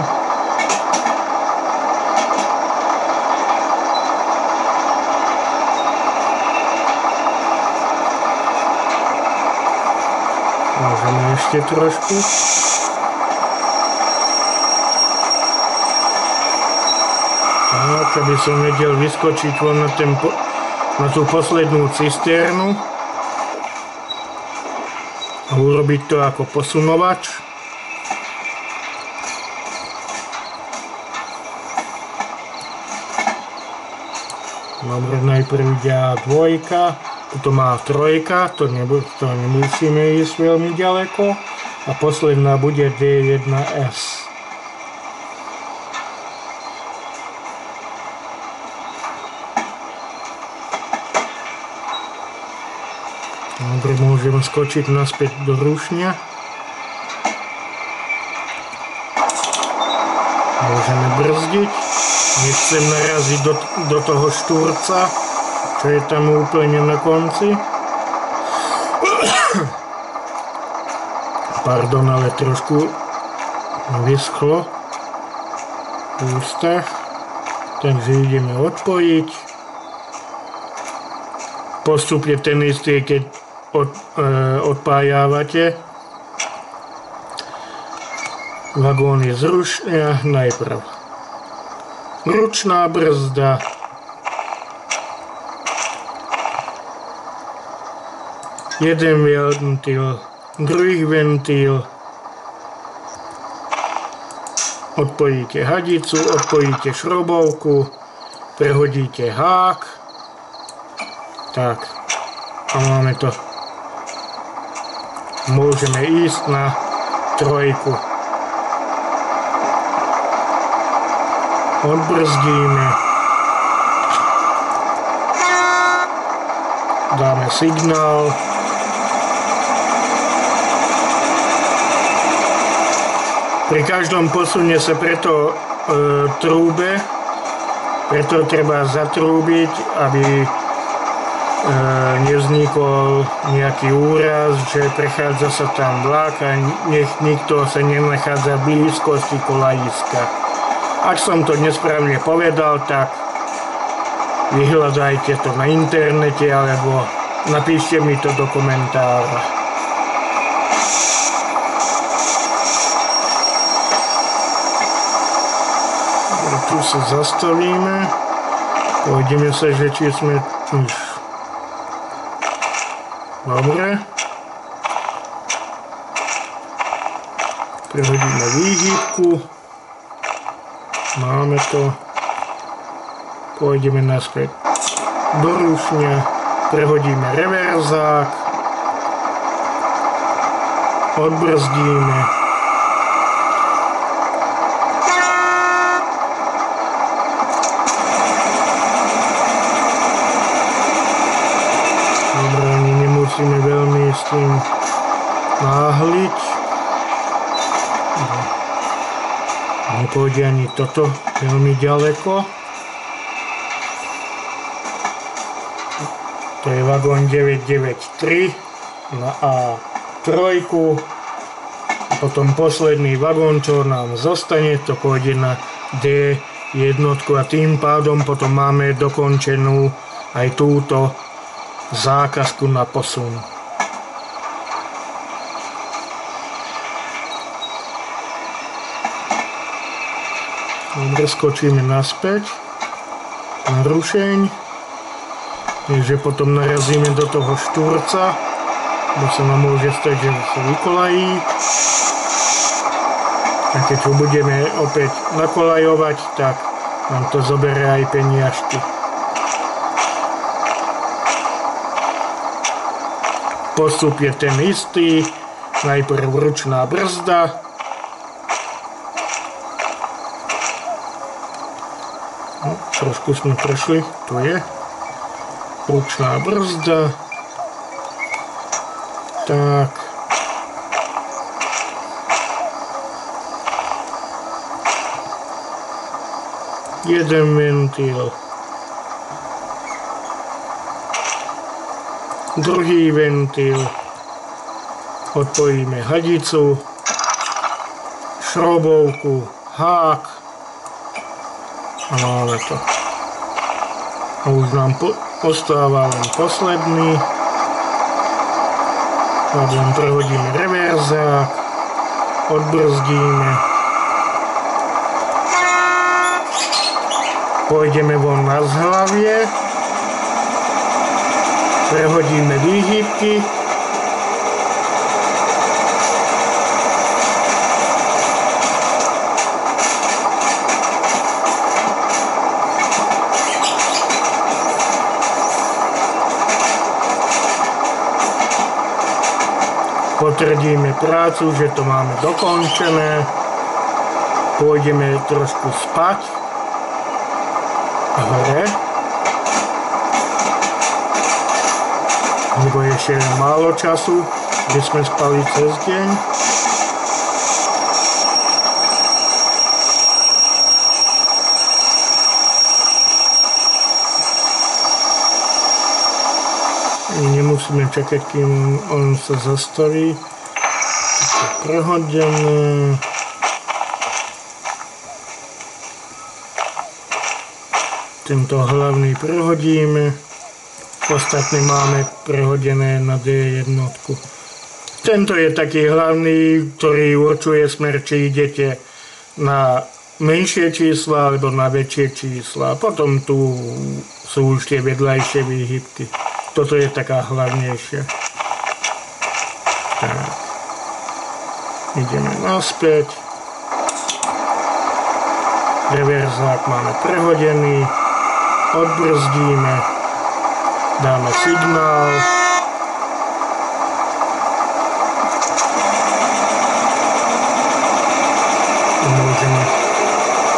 Speaker 1: Môžeme ešte trošku. Tak, aby som vedel vyskočiť von na tú poslednú cisternu a urobiť to ako posunovač. Dobre, najprv ide A2, potom A3, to nemusíme ísť veľmi ďaleko. A posledná bude D1S. Dobre, môžem skočiť naspäť do rušňa. Môžeme brzdiť. Nechcem naraziť do toho štúrca, čo je tam úplne na konci. Pardon, ale trošku vyschlo v ústach. Takže ideme odpojiť. Postupne ten istý, keď odpájávate vagóny z rušňa, najprv ručná brzda, jeden ventil, druhý ventil, odpojíte hadicu, odpojíte šrobovku, prehodíte hák, tak a máme to. Môžeme ísť na trojku. Odbrzdíme. Dáme signál. Pri každom posune sa preto trúbe, preto treba zatrúbiť, aby nevznikol nejaký úraz, že prechádza sa tam vlak a nech nikto sa nenachádza v blízkosti kolajiska. Ak som to nesprávne povedal, tak vyhľadajte to na internete alebo napíšte mi to do komentára. Tu sa zastavíme. Pôjdeme sa, že či sme už. Dobre. Prehodíme výhybku. Máme to. Pôjdeme naspäť do rušňa. Prehodíme reverzák. Odbrzdíme. Dobre, ani nemusíme tým náhliť. Nepôjde ani toto veľmi ďaleko. To je vagón 993 na A3. A potom posledný vagón, čo nám zostane, to pôjde na D1 a tým pádom potom máme dokončenú aj túto zákazku na posun. Dobre, skočíme naspäť na rušeň, takže potom narazíme do toho štúrca, bo sa nám môže stať, že sa vykolají. A keď ho budeme opäť nakolajovať, tak nám to zoberie aj peniažky. Postup je ten istý, najprv ručná brzda, trošku sme prešli, tu je ručná brzda, tak, jeden ventil, druhý ventil, odpojíme hadicu, šrobovku, hák a máme to. A už nám ostáva len posledný. Len prehodíme reverzák, odbrzdíme, pôjdeme von na zhlavie, prehodíme výhybky, potvrdíme prácu, že to máme dokončené, pôjdeme trošku spať hore, lebo ešte je málo času, kde sme spali cez deň. Nemusíme čakať, kým on sa zastaví. Prehodené. Tento hlavný prehodíme. Ostatné máme prehodené na D1. Tento je taký hlavný, ktorý určuje smer, či idete na menšie čísla alebo na väčšie čísla. Potom tu sú už tie vedľajšie výhybky. Toto je taká hlavnejšia. Tak. Ideme naspäť. Reverzák máme prehodený. Odbrzdíme. Dáme signál. A môžeme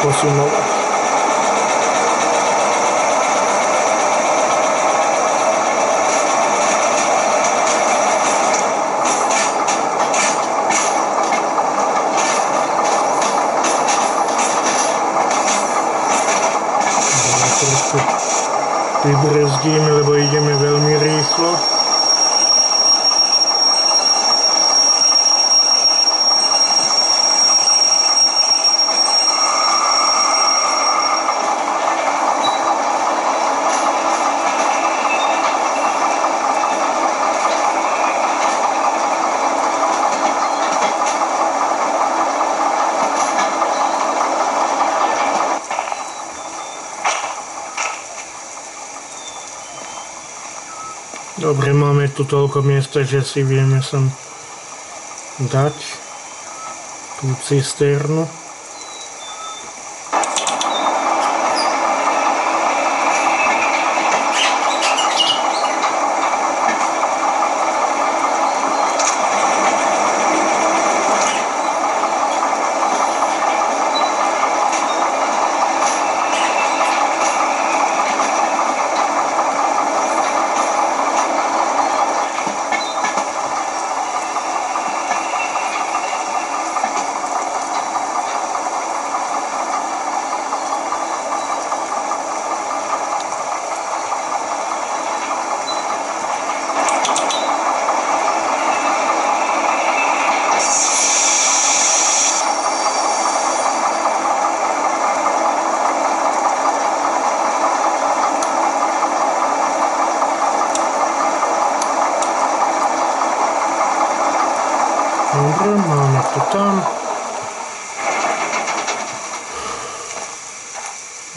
Speaker 1: posunovať. Vybrzdíme, lebo ideme veľmi rýchlo. Dobre, máme tu toľko miesta, že si vieme sem dať tú cisternu.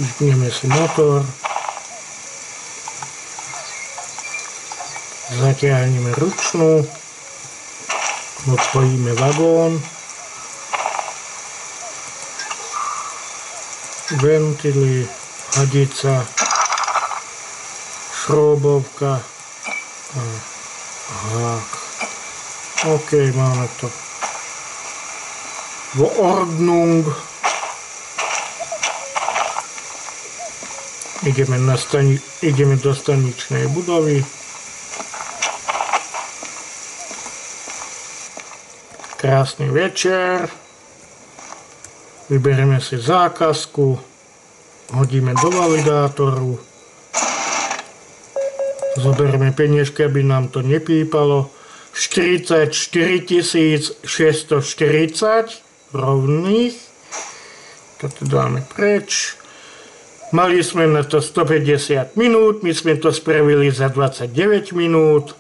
Speaker 1: Vypneme si motor. Zatiahneme ručnú. Otvoríme vagón. Ventily, hadica, šroubovka a hák. OK, máme to. V Ordnung. Ideme do staničnej budovy. Krásny večer. Vyberieme si zákazku. Hodíme do validátoru. Zoberieme peniažky, aby nám to nepípalo. 44 640 rovných. Toto dáme preč. Mali sme na to 150 minút, my sme to spravili za 29 minút.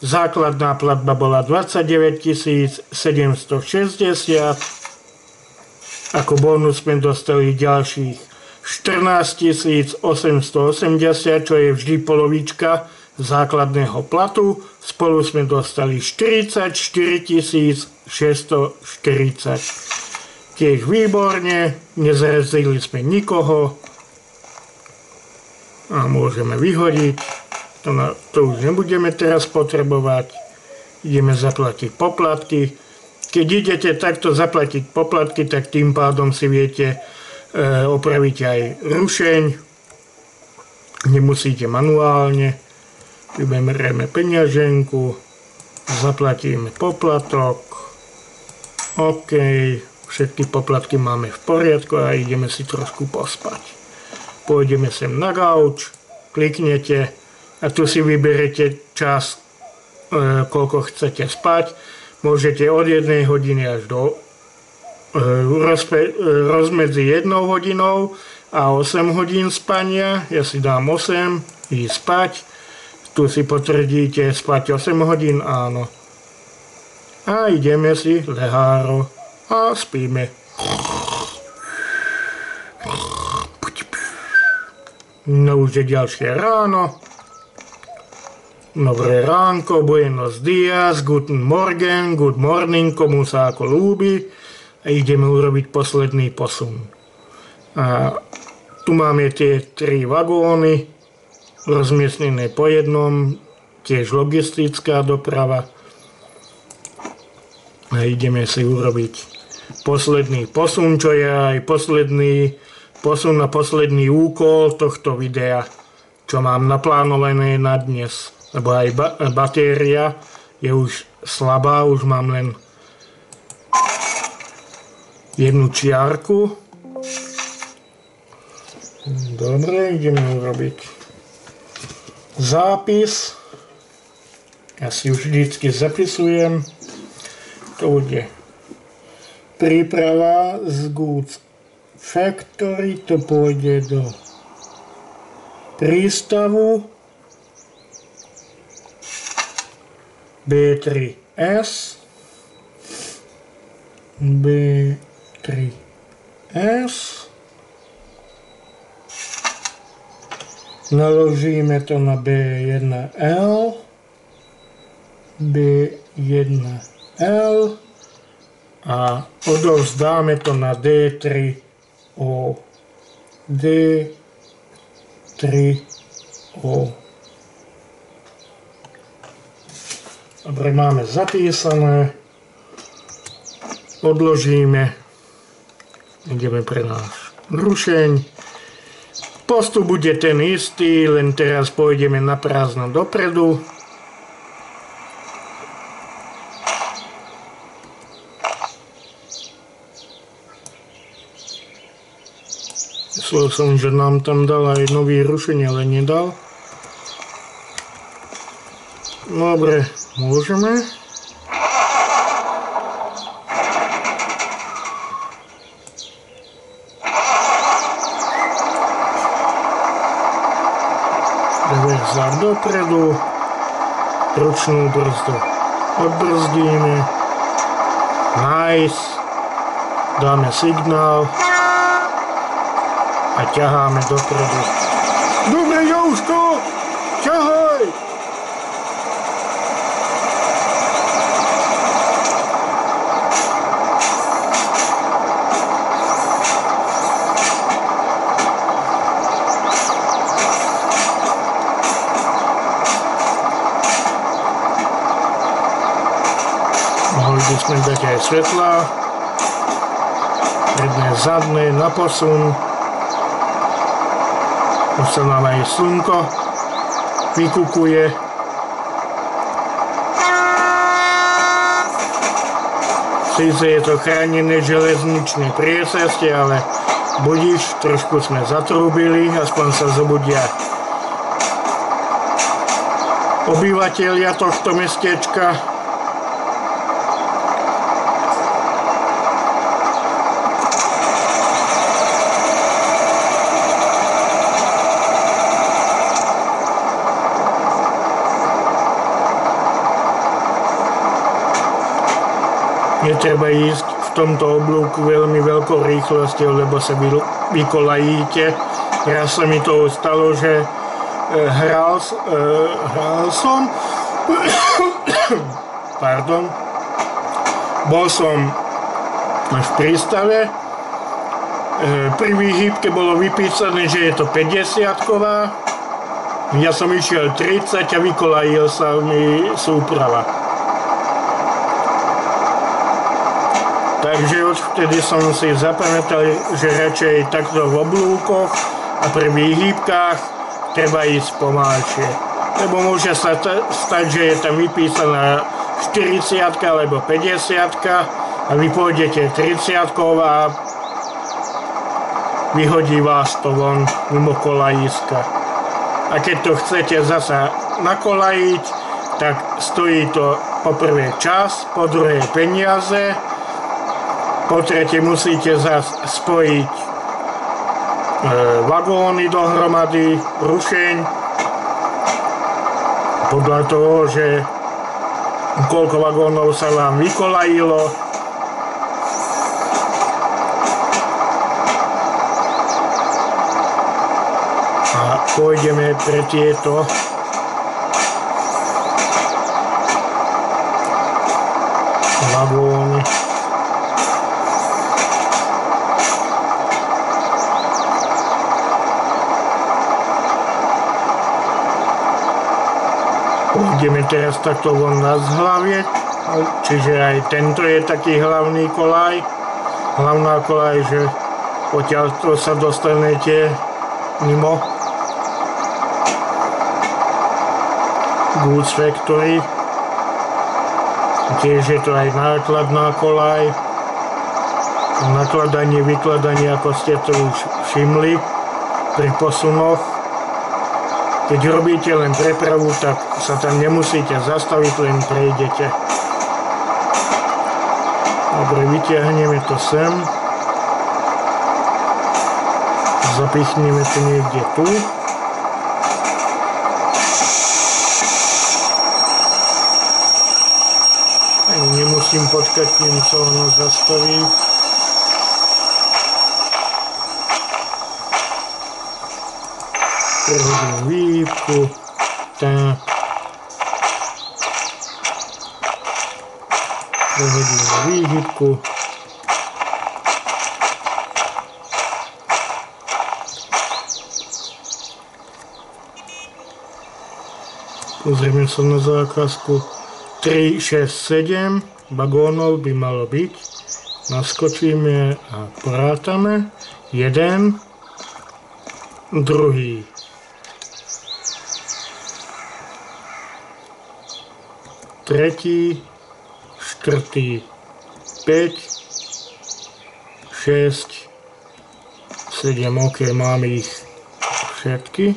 Speaker 1: Základná platba bola 29 760. Ako bonus sme dostali ďalších 14 880, čo je vždy polovička základného platu. Spolu sme dostali 44 640. Tiež výborne, nezarazili sme nikoho. A môžeme vyhodiť. To už nebudeme teraz potrebovať. Ideme zaplatiť poplatky. Keď idete takto zaplatiť poplatky, tak tým pádom si viete opraviť aj rušeň. Nemusíte manuálne. Vyberieme peňaženku. Zaplatíme poplatok. OK. Všetky poplatky máme v poriadku a ideme si trošku pospať. Pôjdeme sem na gauč, kliknete a tu si vyberete čas, koľko chcete spať. Môžete od 1 hodiny až do rozmedzi 1 hodinou a 8 hodín spania. Ja si dám 8, ísť spať. Tu si potvrdíte spať 8 hodín, áno. A ideme si leháro a spíme. No už je ďalšie ráno. Dobré ránko, buenos dias, guten morgen, good morning, komu sa ako ľúbi. A ideme urobiť posledný posun. A tu máme tie 3 vagóny, rozmiestnené po jednom, tiež logistická doprava. A ideme si urobiť posledný posun, čo je aj posledný posun na posledný úkol tohto videa, čo mám naplánované na dnes. Lebo aj batéria je už slabá, už mám len jednu čiarku. Dobre, ideme urobiť zápis. Ja si už vždycky zapisujem. To bude príprava z Goods Factory, to pôjde do prístavu B3S. Naložíme to na B1L. A odovzdáme to na D3O. Dobre, máme zapísané. Odložíme. Ideme pre náš rušeň. Postup bude ten istý, len teraz pôjdeme na prázdno dopredu. Myslel som, že nám tam dal aj nový rušeň, ale nedal. Dobre, môžeme. Reverzár dopredu. Ručnú brzdu odbrzdíme. Nice. Dáme signál. a ťaháme dopredu. Dobre, Jouško, ťahaj! Mohli by sme dať aj svetlá, predné, zadné, na posun. Už sa nám aj slnko vykukuje. Sice je to chránené železničné priecestie, ale budíš, trošku sme zatrúbili, aspoň sa zobudia obyvatelia tohto mestečka. Netreba ísť v tomto oblúku veľmi veľkou rýchlosťou, lebo sa vykolajíte. Raz sa mi to stalo, že hral som, pardon, bol som v prístave, pri výhybke bolo vypísané, že je to 50-ková, ja som išiel 30 a vykolajil sa mi súprava. Takže odvtedy som si zapamätal, že radšej takto v oblúkoch a pri výhybkách treba ísť pomalšie. Lebo môže sa stať, že je tam vypísaná 40 alebo 50 a vy pôjdete 30 a vyhodí vás to von mimo kolajíska. A keď to chcete zasa nakolajiť, tak stojí to po prvé čas, po druhé peniaze, po tretie musíte zase spojiť vagóny dohromady, rušeň, podľa toho, že koľko vagónov sa vám vykolajilo. A pôjdeme pre tieto vagóny. Ideme teraz takto von na zhlavie, čiže aj tento je taký hlavný kolaj. Hlavná kolaj, že odtiaľto sa dostanete mimo Goods Factory. Tiež je to aj nákladná kolaj. Nakladanie, vykladanie, ako ste to už všimli pri posunoch. Keď robíte len prepravu, tak sa tam nemusíte zastaviť, len prejdete. Dobre, vyťahneme to sem. Zapichneme to niekde tu. Ani nemusím počkať, kým sa ono zastaví. Prehodím výhybku, tak. Prehodím výhybku. Pozrieme sa na zákazku. 3, 6, 7 vagónov by malo byť. Naskočíme a porátame. Jeden, druhý. Tretí, štvrtý, 5, 6, 7, ok, mám ich všetky.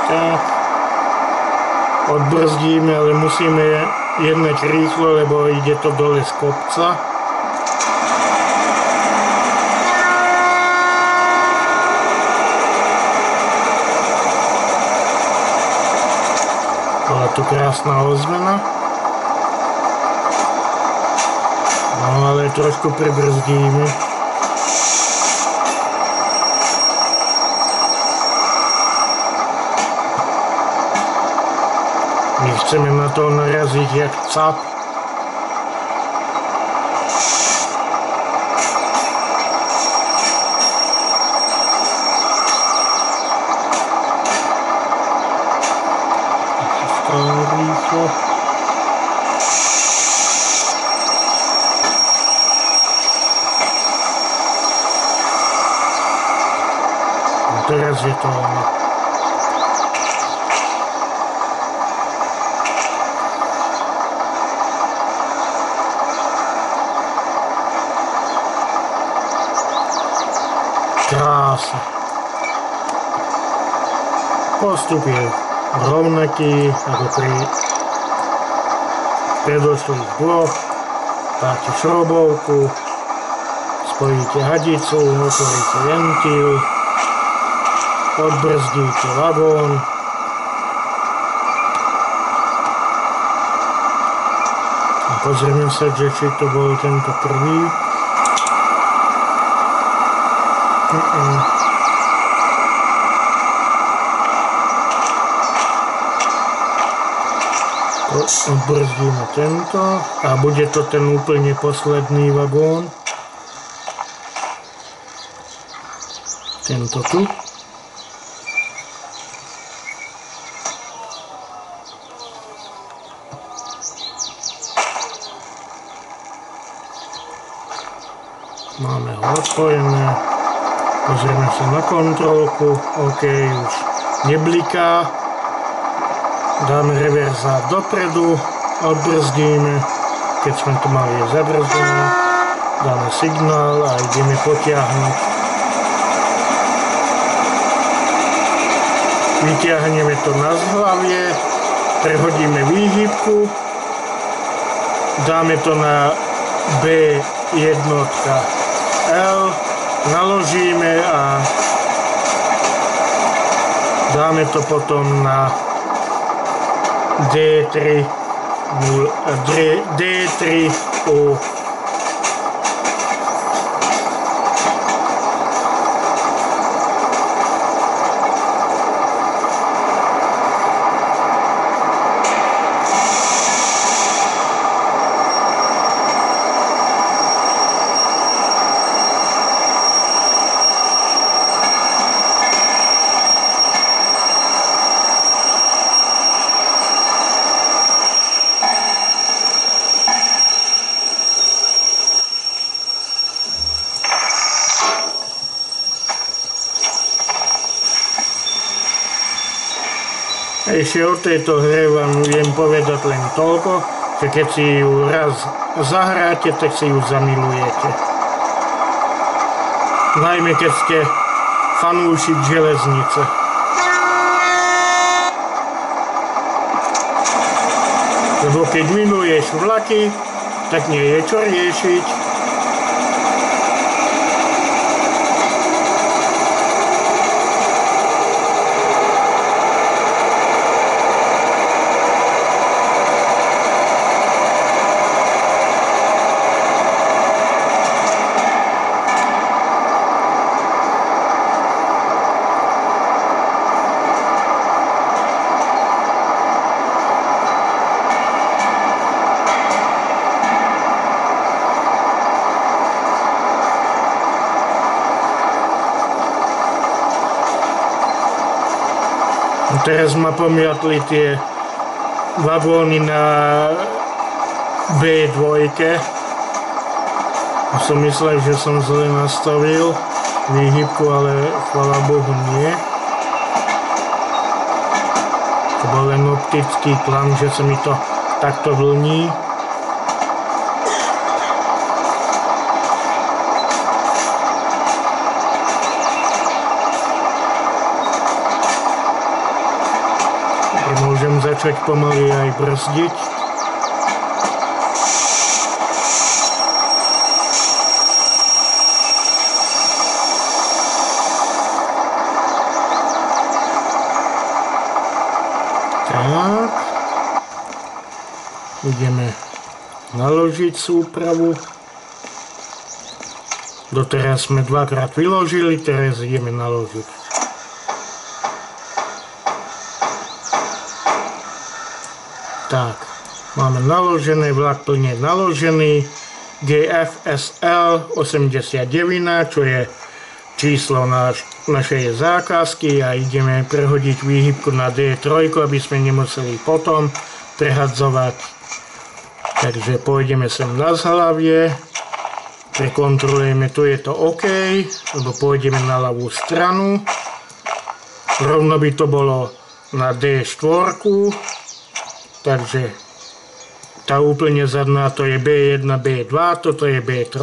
Speaker 1: Tak, odbrzdíme, ale musíme jednať rýchlo, lebo ide to dole z kopca. Bola tu krásna ozvena. trošku pribrzdíme. My chceme na to naraziť jak cap. Rýchlo. A teraz je to krása. Postup je rovnaký ako pri predošlých dvoch. Dáte šrobovku, spojíte hadicu, otvoríte ventil, odbrzdíte vagón. A pozrieme sa, že či to bol tento prvý. Odbrzdíme tento a bude to ten úplne posledný vagón. Tento tu. Máme ho odpojené. Pozrieme sa na kontrolku. OK, už nebliká. Dáme reverzát dopredu, odbrzdíme, keď sme to mali zabrzdené, dáme signál a ideme potiahnuť. Vytiahneme to na zhlavie, prehodíme výhybku, dáme to na B1 L, naložíme a dáme to potom na D3O. Ešte o tejto hre vám viem povedať len toľko, že keď si ju raz zahráte, tak si ju zamilujete. Najmä keď ste fanúšik železnice. Lebo keď miluješ vlaky, tak nie je čo riešiť. Teraz ma pomiatli tie vagóny na B2. Som myslel, že som zle nastavil výhybku, ale chvála Bohu nie. To bol len optický klam, že sa mi to takto vlní. Môžem začať pomaly aj brzdiť. Tak. Ideme naložiť súpravu. Doteraz sme dvakrát vyložili, teraz ideme naložiť. Tak, máme naložené, vlak plne naložený. GFSL 89, čo je číslo našej zákazky a ideme prehodiť výhybku na D3, aby sme nemuseli potom prehadzovať. Takže pôjdeme sem na zhlavie, prekontrolujeme, tu je to OK, lebo pôjdeme na ľavú stranu. Rovno by to bolo na D4, takže tá úplne zadná to je B1, B2, toto je B3.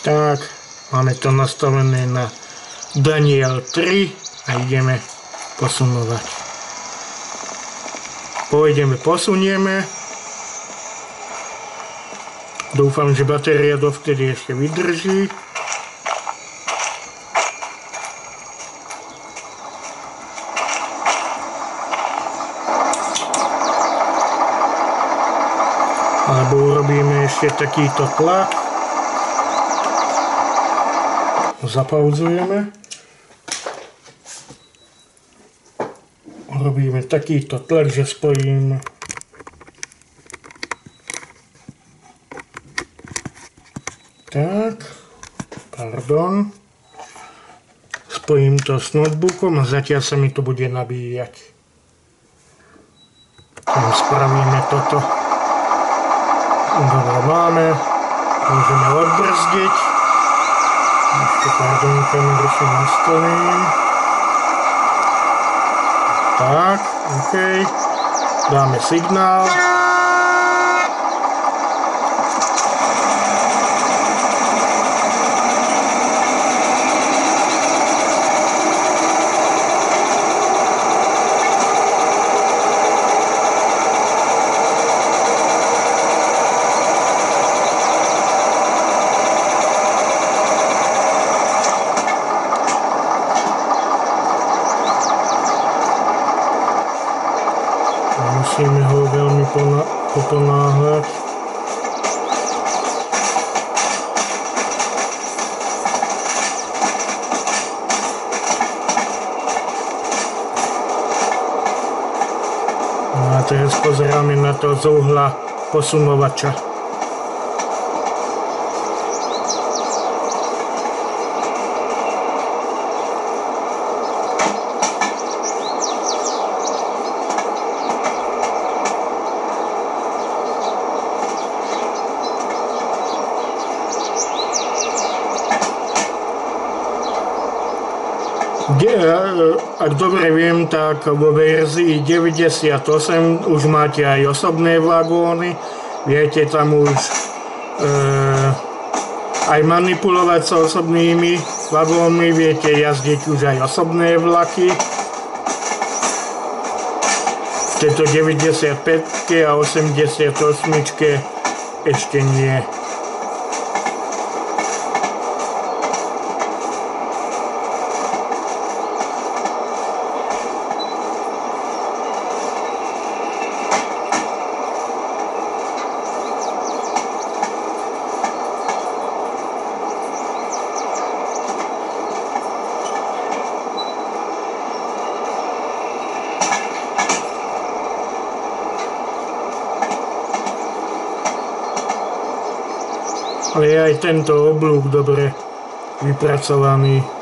Speaker 1: Tak, máme to nastavené na Daniel 3 a ideme posunovať. Posunieme. Dúfam, že batéria dovtedy ešte vydrží. Alebo urobíme ešte takýto tlak. Zapauzujeme. Urobíme takýto tlak, že spojíme. Tak, pardon. Spojím to s notebookom a zatiaľ sa mi to bude nabíjať. Tam spravíme toto. Dobre, máme. Môžeme odbrzdiť. Ešte pardon, kameru si nastavím. Tak, OK. Dáme signál. Musíme ho veľmi poponáhľať. No a teraz pozeráme na to z uhla posunovača. Ak dobre viem, tak vo verzii 98 už máte aj osobné vagóny. Viete tam už aj manipulovať s osobnými vagónmi, viete jazdiť už aj osobné vlaky. V tejto 95 a 88 ešte nie. Ale je aj tento oblúk dobre vypracovaný.